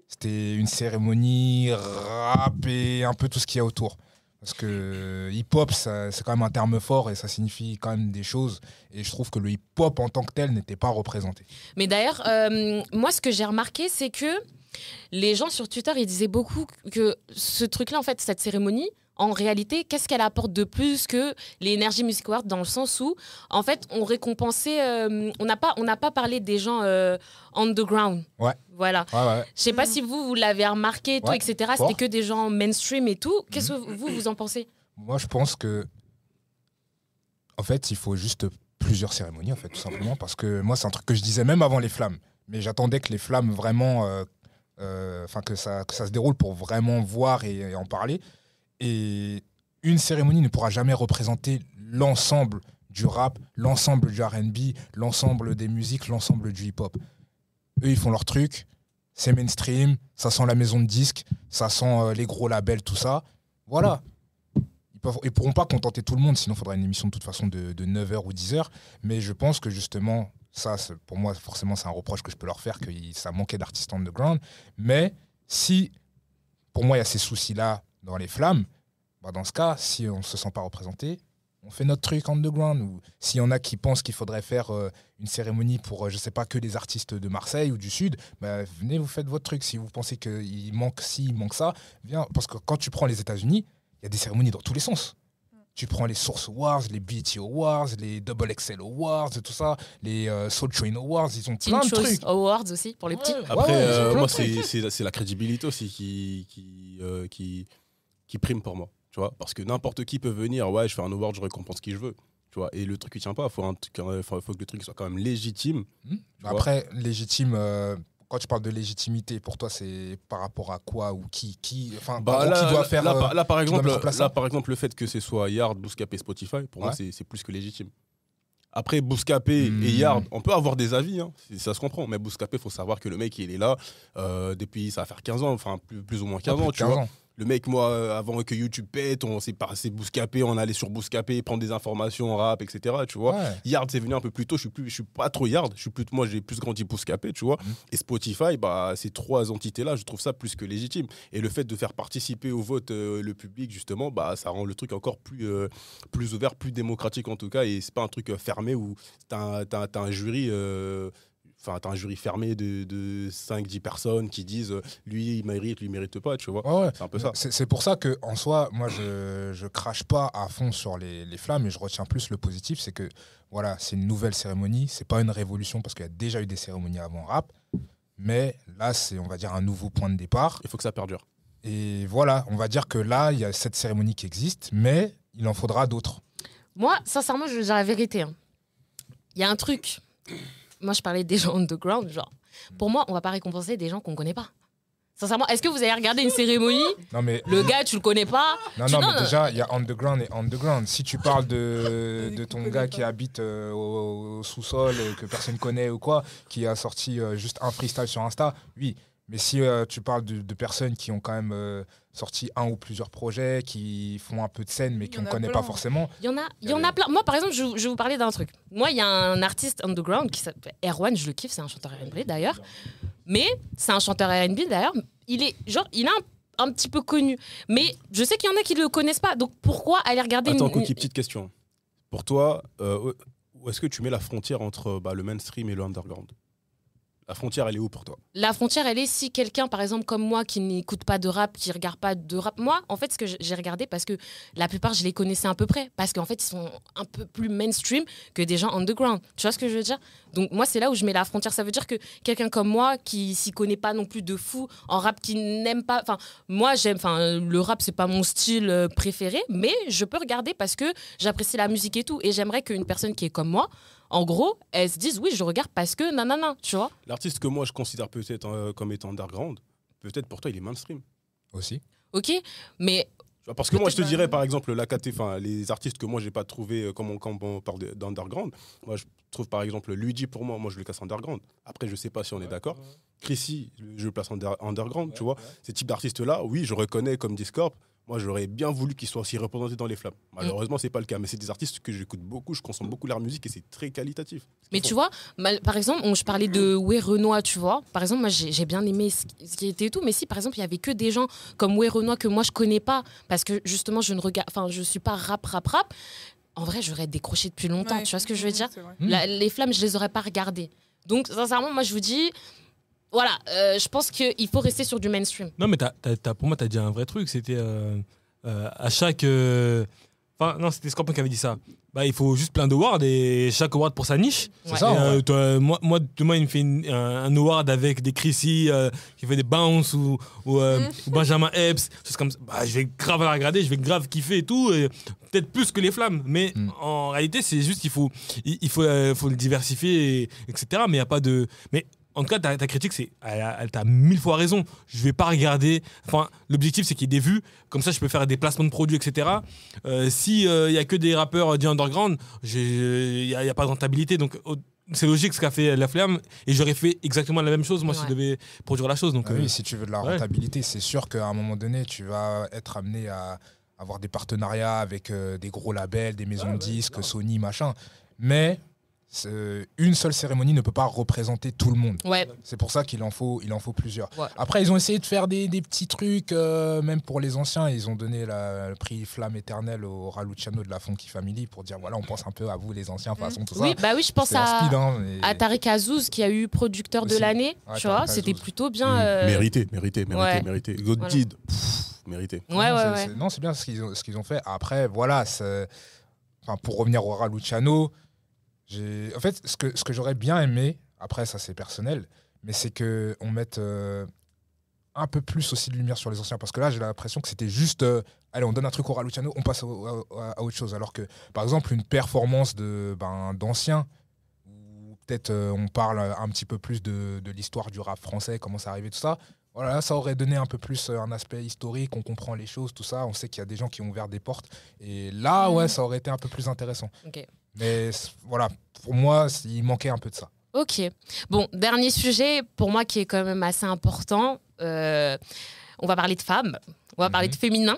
c'était une cérémonie rap et un peu tout ce qu'il y a autour. Parce que hip-hop, c'est quand même un terme fort et ça signifie quand même des choses. Et je trouve que le hip-hop en tant que tel n'était pas représenté. Mais d'ailleurs, moi, ce que j'ai remarqué, c'est que les gens sur Twitter, ils disaient beaucoup que ce truc-là, en fait, cette cérémonie, en réalité, qu'est-ce qu'elle apporte de plus que les Energy Music Awards, dans le sens où, en fait, on récompensait... on n'a pas parlé des gens underground. Ouais. Voilà. Ouais. Je sais pas si vous l'avez remarqué, tout, Ouais, etc. fort. C'était que des gens mainstream et tout. Qu'est-ce que vous en pensez? Moi, je pense que, en fait, il faut juste plusieurs cérémonies, en fait, tout simplement. Parce que moi, c'est un truc que je disais même avant les Flammes. Mais j'attendais que les Flammes vraiment... que ça se déroule pour vraiment voir et en parler. Et une cérémonie ne pourra jamais représenter l'ensemble du rap, l'ensemble du R&B, l'ensemble des musiques, l'ensemble du hip-hop. Eux, ils font leur truc, c'est mainstream, ça sent la maison de disques, ça sent les gros labels, tout ça. Voilà. Ils pourront pas contenter tout le monde, sinon il faudra une émission de toute façon de 9h ou 10h. Mais je pense que justement, ça, pour moi, forcément, c'est un reproche que je peux leur faire, que ça manquait d'artistes underground. Mais si, pour moi, il y a ces soucis-là dans les Flammes, dans ce cas, si on ne se sent pas représenté, on fait notre truc underground. Ou s'il y en a qui pensent qu'il faudrait faire une cérémonie pour, je sais pas, que des artistes de Marseille ou du Sud, venez, vous faites votre truc. Si vous pensez qu'il manque ci, il manque ça, viens. Parce que quand tu prends les États-Unis, il y a des cérémonies dans tous les sens. Tu prends les Source Awards, les BET Awards, les Double XL Awards, tout ça, les Soul Train Awards, ils ont Teen plein de Choice trucs. Awards aussi, pour les petits. Après, ils ont plein moi, de trucs. c'est la crédibilité aussi qui prime pour moi. Tu vois, parce que n'importe qui peut venir, ouais, je fais un award, je récompense qui je veux. Tu vois, et le truc, il tient pas. Faut que le truc soit quand même légitime. Après, légitime, quand tu parles de légitimité, pour toi, c'est par rapport à quoi ou qui en gros, qui doit faire. Là, par exemple, mettre en place ça le fait que ce soit Yard, Bouscapé, Spotify, pour moi, Ouais. c'est plus que légitime. Après, Bouscapé et Yard, on peut avoir des avis, hein, ça se comprend. Mais Bouscapé, il faut savoir que le mec, il est là depuis, ça va faire 15 ans, enfin plus ou moins 15 ans, plus de tu 15 vois. ans. Le mec, moi, avant que YouTube pète, on s'est passé Bouscapé, on allait sur Bouscapé, prendre des informations en rap, etc. Tu vois. Ouais. Yard, c'est venu un peu plus tôt, je suis pas trop Yard, moi j'ai plus grandi Bouscapé, tu vois. Et Spotify, ces 3 entités-là, je trouve ça plus que légitime. Et le fait de faire participer au vote le public, justement, ça rend le truc encore plus ouvert, plus démocratique en tout cas. Et c'est pas un truc fermé où t'as un jury. T'as un jury fermé de 5-10 personnes qui disent lui il mérite pas, tu vois. Ouais. C'est un peu ça. C'est pour ça que en soi, moi, je crache pas à fond sur les Flammes, et je retiens plus le positif, c'est que voilà, c'est une nouvelle cérémonie, c'est pas une révolution parce qu'il y a déjà eu des cérémonies avant rap, mais là, c'est, on va dire, un nouveau point de départ. Il faut que ça perdure. Et voilà, on va dire que là, il y a cette cérémonie qui existe, mais il en faudra d'autres. Moi, sincèrement, je veux dire la vérité. Il y a un truc. Moi, je parlais des gens underground. Genre, pour moi, on va pas récompenser des gens qu'on connaît pas. Sincèrement, est-ce que vous avez regardé une cérémonie? Non, mais Le gars, tu le connais pas? Non, mais déjà, il y a underground et underground. Si tu parles de ton gars qui habite au sous-sol, que personne connaît ou quoi, qui a sorti juste un freestyle sur Insta, oui. Mais si tu parles de personnes qui ont quand même sorti un ou plusieurs projets, qui font un peu de scène, mais Il y qu'on en ne a connaît plein. pas forcément. Il y en a plein. Moi, par exemple, je vais vous parler d'un truc. Moi, il y a un artiste underground qui s'appelle Erwan, je le kiffe, c'est un chanteur R&B d'ailleurs. Mais c'est un chanteur R&B d'ailleurs. Il a un petit peu connu. Mais je sais qu'il y en a qui le connaissent pas. Donc pourquoi aller regarder Attends, Cookie, petite question. Pour toi, où est-ce que tu mets la frontière entre le mainstream et le underground? La frontière, elle est où pour toi? La frontière, elle est si quelqu'un, par exemple, comme moi, qui n'écoute pas de rap, qui regarde pas de rap. Moi, en fait, ce que j'ai regardé, parce que la plupart, je les connaissais à peu près. Parce qu'en fait, ils sont un peu plus mainstream que des gens underground. Tu vois ce que je veux dire? Donc, moi, c'est là où je mets la frontière. Ça veut dire que quelqu'un comme moi, qui s'y connaît pas non plus de fou en rap, qui n'aime pas. Enfin, moi, j'aime. Enfin, le rap, c'est pas mon style préféré, mais je peux regarder parce que j'apprécie la musique et tout. Et j'aimerais qu'une personne qui est comme moi, en gros, elles se disent oui, je regarde parce que nanana, tu vois. L'artiste que moi je considère peut-être comme étant underground, peut-être pour toi il est mainstream. Aussi. Ok, mais Parce que moi je te dirais par exemple les artistes que moi j'ai pas trouvé quand on parle d'underground, moi je trouve par exemple Luigi pour moi je le classe underground. Après je sais pas si on est d'accord. Chrissy, je le place underground, tu vois. Ces types d'artistes là, oui, je reconnais comme Discord. Moi, j'aurais bien voulu qu'ils soient aussi représentés dans les flammes. Malheureusement, c'est pas le cas. Mais c'est des artistes que j'écoute beaucoup, je consomme beaucoup leur musique et c'est très qualitatif. Mais tu vois, par exemple, je parlais de Renoir, tu vois. Par exemple, moi, j'ai bien aimé ce qui était et tout. Mais si, par exemple, il y avait que des gens comme Renoir que moi, je connais pas, parce que justement, je suis pas rap. En vrai, j'aurais décroché depuis longtemps. Ouais, tu vois ce que je veux dire? vrai. Les flammes, je les aurais pas regardées. Donc, sincèrement, moi, je vous dis, voilà, je pense qu'il faut rester sur du mainstream. Non, mais pour moi, tu as dit un vrai truc. C'était à chaque. Enfin, non, c'était Scorpion qui avait dit ça. Bah, il faut juste plein d'awards et chaque award pour sa niche. C'est ça. Moi, demain, il me fait un award avec des Chrissy qui fait des bounce ou Benjamin Epps, choses comme ça. Bah, je vais grave la regarder, je vais grave kiffer et tout. Et peut-être plus que les flammes. Mais en réalité, c'est juste qu'il faut le diversifier, etc. Mais il n'y a pas de. Mais en tout cas, ta critique, elle t'a 1000 fois raison. Je vais pas regarder. Enfin, l'objectif, c'est qu'il y ait des vues. Comme ça, je peux faire des placements de produits, etc. Si il y a que des rappeurs dits underground, il y a pas de rentabilité. Donc, c'est logique ce qu'a fait La Flamme. Et j'aurais fait exactement la même chose, moi, si je devais produire la chose. Donc, oui, si tu veux de la rentabilité, c'est sûr qu'à un moment donné, tu vas être amené à avoir des partenariats avec des gros labels, des maisons de disques, Sony, machin. Mais une seule cérémonie ne peut pas représenter tout le monde. Ouais. C'est pour ça qu'il en faut plusieurs. Ouais. Après, ils ont essayé de faire des petits trucs, même pour les anciens. Ils ont donné le prix Flamme éternelle au Raluciano de la Funky Family pour dire voilà, on pense un peu à vous, les anciens, façon, tout ça. Oui, bah oui, je pense C'est speed, hein, à Tariq Azouz qui a eu producteur de Aussi. l'année. Ouais, Tu vois, Tariq c'était Azouz. plutôt bien. Mérité. Ouais. God Did, mérité. Ouais. Non, c'est bien ce qu'ils ont fait. Après, voilà, pour revenir au Raluciano, en fait, ce que j'aurais bien aimé, après ça c'est personnel, mais c'est qu'on mette un peu plus aussi de lumière sur les anciens. Parce que là, j'ai l'impression que c'était juste, allez, on donne un truc au Raluciano, on passe à autre chose. Alors que, par exemple, une performance d'anciens, où peut-être on parle un petit peu plus de l'histoire du rap français, comment c'est arrivé, tout ça. Voilà, là, ça aurait donné un peu plus un aspect historique, on comprend les choses, tout ça. On sait qu'il y a des gens qui ont ouvert des portes. Et là, ouais, ça aurait été un peu plus intéressant. Ok. Mais voilà, pour moi, il manquait un peu de ça. Ok. Bon, dernier sujet, pour moi, qui est quand même assez important. On va parler de femmes. On va parler de féminin.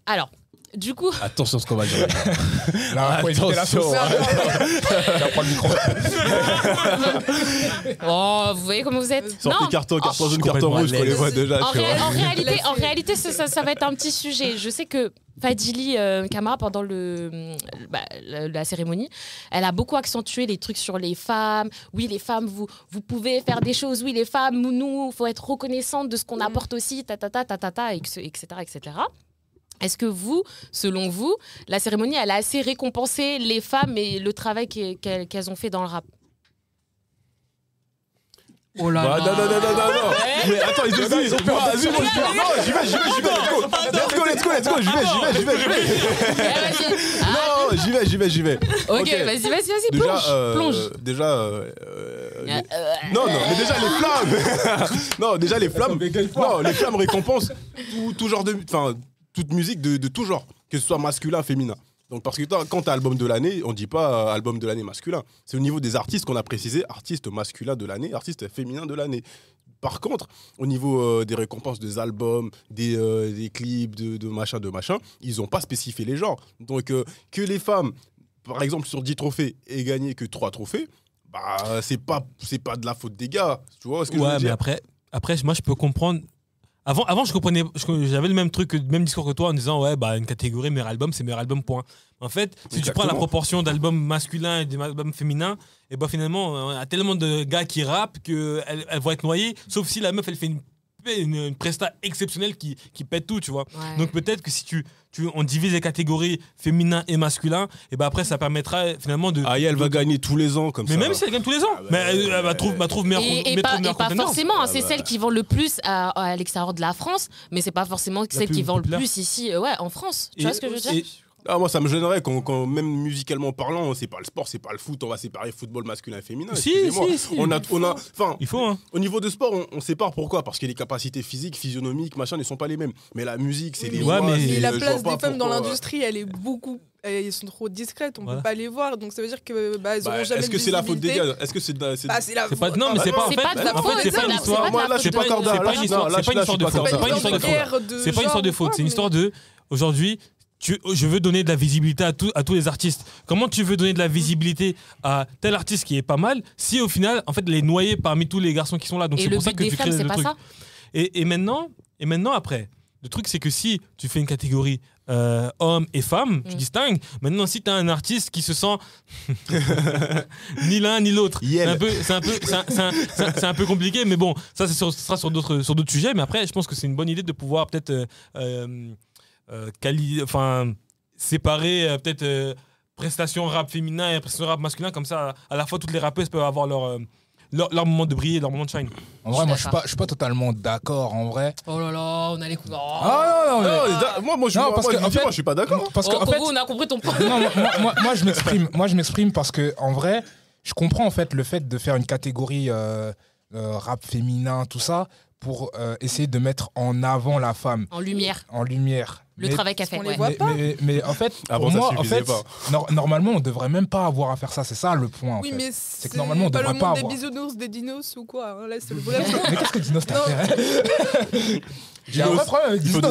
Alors, du coup... Attention ce qu'on va dire. Là, faut éviter la sauce. Tu vas prendre le micro. Oh, vous voyez comment vous êtes? Sortez carton jaune, carton rouge, qu'on les voit déjà. En réalité, ça va être un petit sujet. Je sais que Fadili Camara, pendant la cérémonie, elle a beaucoup accentué les trucs sur les femmes. Oui, les femmes, vous pouvez faire des choses. Oui, les femmes, nous, il faut être reconnaissante de ce qu'on apporte aussi, etc., etc. Est-ce que selon vous, la cérémonie, elle a assez récompensé les femmes et le travail qu'elles ont fait dans le rap? Oh là là. Non. Mais attends, ils ont peur. Vas-y, moi, j'y vais. Let's go. J'y vais. J'y vais. Ok, vas-y, plonge. Non, mais déjà les flammes. Non, les flammes récompensent tout genre toute musique de tout genre, que ce soit masculin, féminin. Donc, parce que quand tu as album de l'année, on ne dit pas album de l'année masculin. C'est au niveau des artistes qu'on a précisé artiste masculin de l'année, artiste féminin de l'année. Par contre, au niveau des récompenses des albums, des clips, de machin, ils n'ont pas spécifié les genres. Donc, que les femmes, par exemple, sur 10 trophées, aient gagné que 3 trophées, bah, c'est pas de la faute des gars. Tu vois ce que je veux dire? Mais après, moi, je peux comprendre. Avant, j'avais le même truc, le même discours que toi en disant ouais, bah une catégorie meilleur album, c'est meilleur album point. En fait, si tu prends la proportion d'albums masculins et d'albums féminins, et bah finalement, on a tellement de gars qui rappent qu'elles vont être noyées, sauf si la meuf elle fait une presta exceptionnelle qui pète tout, tu vois. Ouais. Donc peut-être que si on divise les catégories féminin et masculin, et ben après ça permettra finalement de. Aya, elle va gagner tous les ans comme mais ça. même si elle gagne tous les ans, mais elle va trouver meilleur Et pas contenant. forcément, hein, c'est celle qui vend le plus à l'extérieur de la France, mais c'est pas forcément celle qui vend le plus ici, en France. Tu vois ce que je veux dire? Ah, moi, ça me gênerait quand même musicalement parlant, c'est pas le sport, c'est pas le foot, on va séparer football masculin et féminin. Si. Il faut. Hein. Au niveau de sport, on sépare. Pourquoi? Parce que les capacités physiques, physionomiques, machin, ne sont pas les mêmes. Mais la musique, c'est les voix. Mais la place des femmes dans l'industrie, elle est beaucoup. Elles sont trop discrètes, on peut pas les voir. Donc ça veut dire que elles auront jamais. Est-ce que c'est la faute des gars? Est-ce que c'est la faute? Non, mais c'est pas. En fait, c'est pas une histoire. C'est pas une histoire de faute. C'est pas une histoire de faute. C'est une histoire de. Aujourd'hui. Je veux donner de la visibilité à tous les artistes. Comment tu veux donner de la visibilité à tel artiste qui est pas mal si au final, en fait, les noyer parmi tous les garçons qui sont là. Donc c'est pour ça que tu crées le truc. Et maintenant après, le truc c'est que si tu fais une catégorie hommes et femmes, tu distingues. Maintenant, si tu as un artiste qui se sent ni l'un ni l'autre, c'est un peu compliqué. Mais bon, ça ce sera sur d'autres sujets. Mais après, je pense que c'est une bonne idée de pouvoir peut-être séparer peut-être prestations rap féminin et prestations rap masculin, comme ça à la fois toutes les rappeuses peuvent avoir leur moment de briller, leur moment de shine. En vrai, moi je suis pas totalement d'accord en vrai. Oh là là, on a les coups. Moi je suis pas d'accord. Parce que en fait, on a compris ton point. Non, moi je m'exprime parce que en vrai, je comprends en fait le fait de faire une catégorie rap féminin, tout ça, pour essayer de mettre en avant la femme. En lumière. Le mais, travail qu'a fait. Mais en fait, pour moi, normalement, on devrait même pas avoir à faire ça. C'est ça le point. Oui, en fait. mais c'est que normalement, on devrait pas avoir. Des bisounours, des dinos ou quoi hein, là, c'est le problème. Mais qu'est-ce que dinos t'as fait? J'ai un vrai problème avec dinos.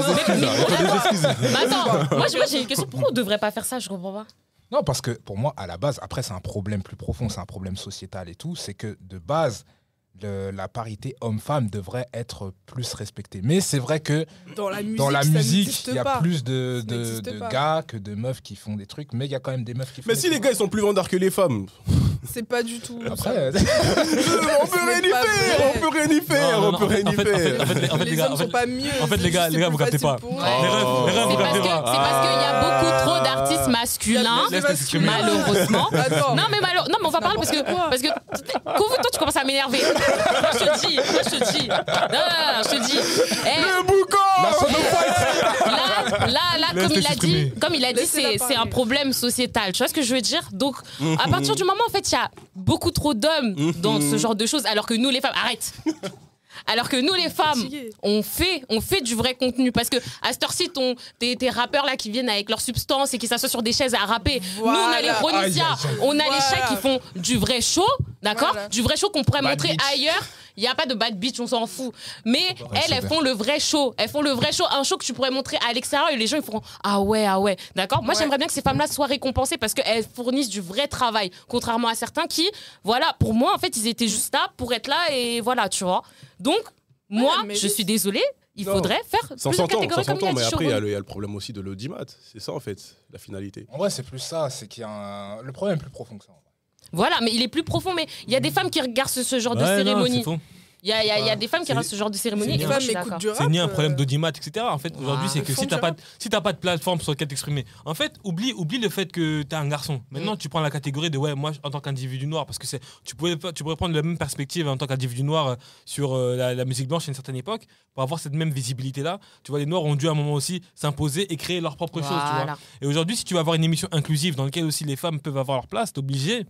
Attends, moi j'ai une question. Pourquoi on devrait pas faire ça? Je comprends pas. Non, parce que pour moi, à la base, après, c'est un problème plus profond, c'est un problème sociétal et tout. C'est que de base, la parité homme-femme devrait être plus respectée. Mais c'est vrai que dans la musique il y a plus de gars que de meufs qui font des trucs, mais il y a quand même des meufs qui font mais si les gars ils sont plus vendeurs que les femmes. C'est pas du tout. Après, on peut rien y faire. En fait, les hommes sont pas mieux. En fait, les gars, vous captez pas. Les rêves, vous captez pas. C'est parce qu'il y a beaucoup trop d'artistes masculins, malheureusement. Non, mais on va parler parce que toi, tu commences à m'énerver. Moi, je te dis. Non, je te dis. Le boucan. Là, comme il a dit, c'est un problème sociétal. Tu vois ce que je veux dire? Donc, à partir du moment, en fait, il y a beaucoup trop d'hommes dans ce genre de choses, alors que nous, les femmes, arrête. Alors que nous, les femmes, on fait du vrai contenu. Parce que à cette heure-ci, tes rappeurs là qui viennent avec leurs substances et qui s'assoient sur des chaises à rapper. Voilà. Nous, on a les Chronisia, on a les chats qui font du vrai show, d'accord? Voilà. Du vrai show qu'on pourrait montrer ailleurs. Il n'y a pas de bad bitch, on s'en fout. Mais elles font le vrai show. Elles font le vrai show, un show que tu pourrais montrer à l'extérieur et les gens ils feront ah ouais. D'accord? Moi, j'aimerais bien que ces femmes-là soient récompensées parce qu'elles fournissent du vrai travail. Contrairement à certains qui, voilà, pour moi, en fait, ils étaient juste là pour être là et voilà, tu vois. Donc, moi, je suis désolée. Il faudrait faire plus de catégories comme il a dit. Mais après, il y a le problème aussi de l'audimat. C'est ça, en fait, la finalité. En vrai, c'est plus ça. C'est qu'il y a le problème est plus profond que ça. Voilà, mais il est plus profond. Mais il y a des femmes qui regardent ce genre de cérémonie. Il y a des femmes qui regardent ce genre de cérémonie. C'est ni un problème d'audimat, etc. En fait, aujourd'hui, c'est que si t'as pas de plateforme sur laquelle t'exprimer, en fait, oublie le fait que t'es un garçon. Maintenant, tu prends la catégorie de moi, en tant qu'individu noir, parce que tu pourrais prendre la même perspective en tant qu'individu noir sur la musique blanche à une certaine époque pour avoir cette même visibilité-là. Tu vois, les noirs ont dû à un moment aussi s'imposer et créer leur propre chose. Tu vois. Et aujourd'hui, si tu veux avoir une émission inclusive dans laquelle aussi les femmes peuvent avoir leur place, t'es obligé.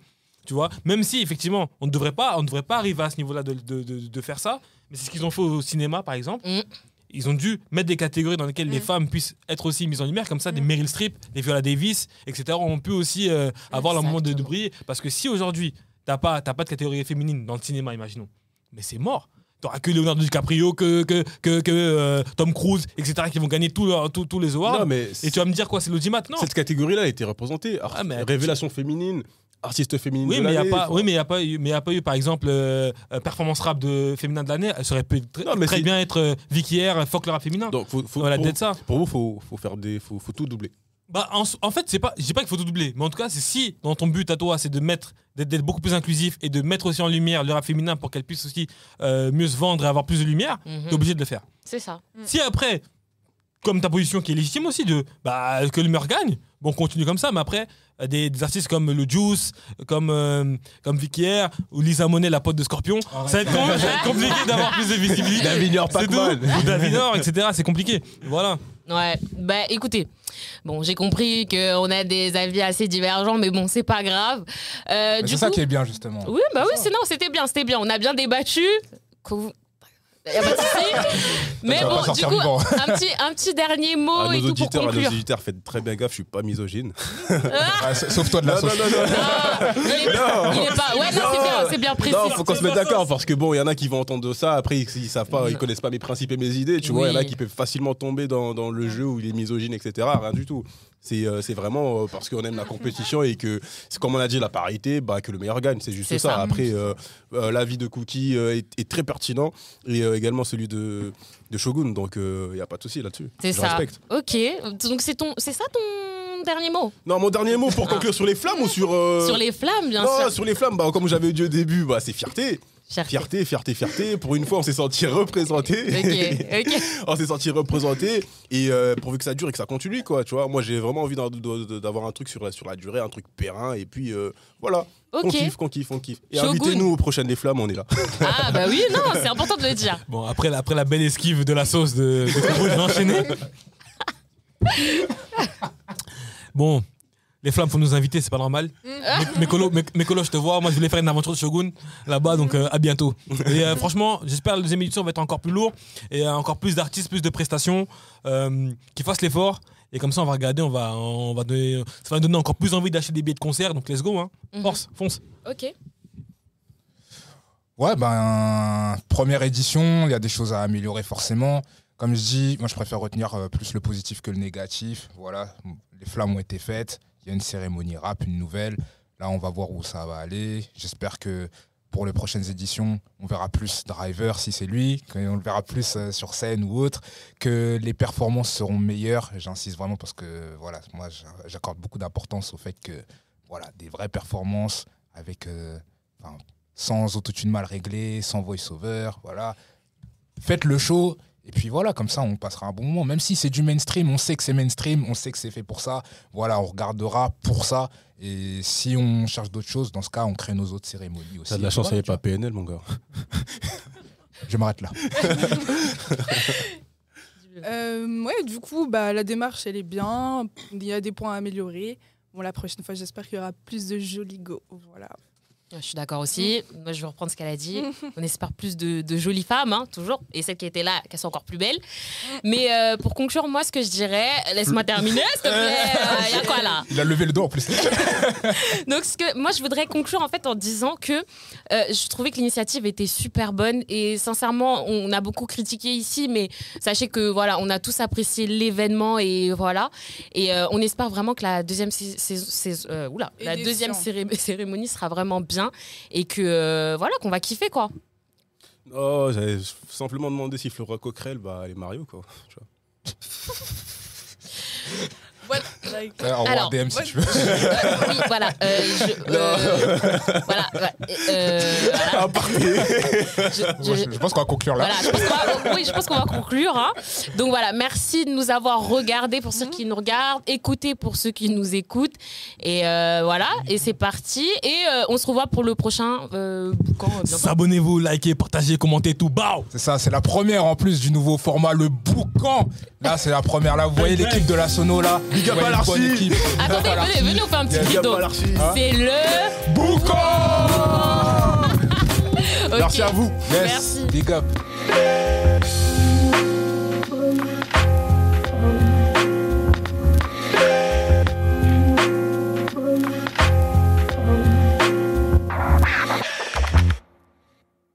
Tu vois, même si effectivement on ne devrait pas arriver à ce niveau-là de faire ça, mais c'est ce qu'ils ont fait au cinéma par exemple. Ils ont dû mettre des catégories dans lesquelles les femmes puissent être aussi mises en lumière, comme ça des Meryl Streep, des Viola Davis, etc. ont pu aussi avoir leur moment de briller. Parce que si aujourd'hui t'as pas de catégorie féminine dans le cinéma, imaginons, mais c'est mort. T'auras que Leonardo DiCaprio, que Tom Cruise, etc. qui vont gagner tous les awards. Et tu vas me dire quoi, c'est l'audimat? Non. Cette catégorie-là a été représentée. Révélation féminine. artiste féminine Oui, de mais il l'année. n'y a pas eu, par exemple, performance rap de féminin de l'année. Elle aurait pu très bien être Vicky R, fuck le rap féminin. Donc, pour vous, faut tout doubler. Bah, en fait, je dis pas qu'il faut tout doubler, mais en tout cas, c'est si dans ton but à toi, c'est d'être beaucoup plus inclusif et de mettre aussi en lumière le rap féminin pour qu'elle puisse aussi mieux se vendre et avoir plus de lumière, t'es obligé de le faire. C'est ça. Si après, comme ta position qui est légitime aussi, que le meilleur gagne, bon, continue comme ça, mais après, des artistes comme le Juice, comme Vicky R, ou Lisa Monet, la pote de Scorpion, ça va être compliqué d'avoir plus de visibilité. Davinor Pac-Man. Ou Davinor, etc. C'est compliqué. Voilà. Ouais, bah écoutez, bon, j'ai compris qu'on a des avis assez divergents, mais bon, c'est pas grave. C'est ça qui est bien, justement. Oui, bah oui, c'était bien. On a bien débattu. Y a pas de souci. Mais bon, du coup, un petit dernier mot et tout pour conclure. À nos auditeurs, faites très bien gaffe, je suis pas misogyne. Sauf toi de la sauce. Non, il est pas. Ouais, non, c'est bien précis. Non, faut qu'on se mette d'accord parce que bon, il y en a qui vont entendre ça, après ils savent pas, ils connaissent pas mes principes et mes idées, tu vois, il y en a qui peuvent facilement tomber dans le jeu où il est misogyne, etc. Rien du tout. C'est vraiment parce qu'on aime la compétition et que, comme on a dit, la parité, que le meilleur gagne. C'est juste ça. Après, l'avis de Cookie est très pertinent et également celui de Shogun. Donc, il n'y a pas de souci là-dessus. C'est Je ça. respecte. Ok. Donc, c'est ça ton dernier mot? Non, mon dernier mot pour conclure sur les flammes ou sur. Sur les flammes, bien sûr. sûr. Non, sur les flammes, comme j'avais dit au début, c'est fierté. Fierté. Pour une fois, on s'est senti représenté. Ok. On s'est senti représenté et pourvu que ça dure et que ça continue, quoi. Tu vois, moi, j'ai vraiment envie d'avoir un truc sur la durée, un truc périn. Et puis voilà. Okay. On kiffe. Et Shogun. invitez-nous aux prochaines des flammes, on est là. Ah bah oui, non, c'est important de le dire. Bon, après la belle esquive de la sauce de Kobo, je vais enchaîner. Bon. Les flammes, faut nous inviter, c'est pas normal. Mes colos, je te vois. Moi, je voulais faire une aventure de Shogun là-bas, donc à bientôt. Et franchement, j'espère que la deuxième édition va être encore plus lourd et encore plus d'artistes, plus de prestations, qui fassent l'effort. Et comme ça, on va regarder, on va donner, ça va donner encore plus envie d'acheter des billets de concert. Donc, let's go, hein. Force, fonce. Ok. Ouais, première édition, il y a des choses à améliorer forcément. Comme je dis, moi, je préfère retenir plus le positif que le négatif. Voilà, les flammes ont été faites. Il y a une cérémonie rap, une nouvelle. Là, on va voir où ça va aller. J'espère que pour les prochaines éditions, on verra plus Driver si c'est lui, qu'on le verra plus sur scène ou autre, que les performances seront meilleures. J'insiste vraiment parce que voilà, moi, j'accorde beaucoup d'importance au fait que voilà, des vraies performances avec, sans autotune mal réglé, sans voice-over. Voilà. Faites le show. Et puis voilà, comme ça, on passera un bon moment. Même si c'est du mainstream, on sait que c'est mainstream, on sait que c'est fait pour ça. Voilà, on regardera pour ça. Et si on cherche d'autres choses, dans ce cas, on crée nos autres cérémonies aussi. T'as de la chance, il n'y avait pas PNL, mon gars. Je m'arrête là. Ouais, du coup, la démarche, elle est bien. Il y a des points à améliorer. Bon, la prochaine fois, j'espère qu'il y aura plus de jolis go. Voilà. Je suis d'accord aussi. Moi, je vais reprendre ce qu'elle a dit. On espère plus de jolies femmes, hein, toujours. Et celles qui étaient là, qu'elles soient encore plus belles. Mais pour conclure, moi, ce que je dirais... Laisse-moi terminer, s'il te plaît. Il y a quoi, là? Il a levé le dos, en plus. Donc, moi, je voudrais conclure, en fait, en disant que je trouvais que l'initiative était super bonne. Et sincèrement, on a beaucoup critiqué ici. Mais sachez que, voilà, on a tous apprécié l'événement. Et voilà. Et on espère vraiment que la deuxième, cérémonie sera vraiment bien. Et que voilà, qu'on va kiffer, quoi. Oh, j'avais simplement demandé si Flora Coquerel, elle est Mario, quoi. Tu vois. Alors, DM si tu veux. Oui, voilà. Voilà. Je pense qu'on va conclure là. Voilà, je pense qu'on va conclure. Hein. Donc voilà, merci de nous avoir regardés pour ceux qui nous regardent, écoutés pour ceux qui nous écoutent. Et voilà, et c'est parti. Et on se revoit pour le prochain boucan. Abonnez-vous, likez, partagez, commentez tout. Bao. C'est ça, c'est la première en plus du nouveau format, le boucan. Là, c'est la première. Là, vous voyez l'équipe de la Sono là. Big up à l'Archi. Attendez, venez, on fait un petit rideau. C'est le boucan. Okay. Merci à vous. Yes. Merci. Big up.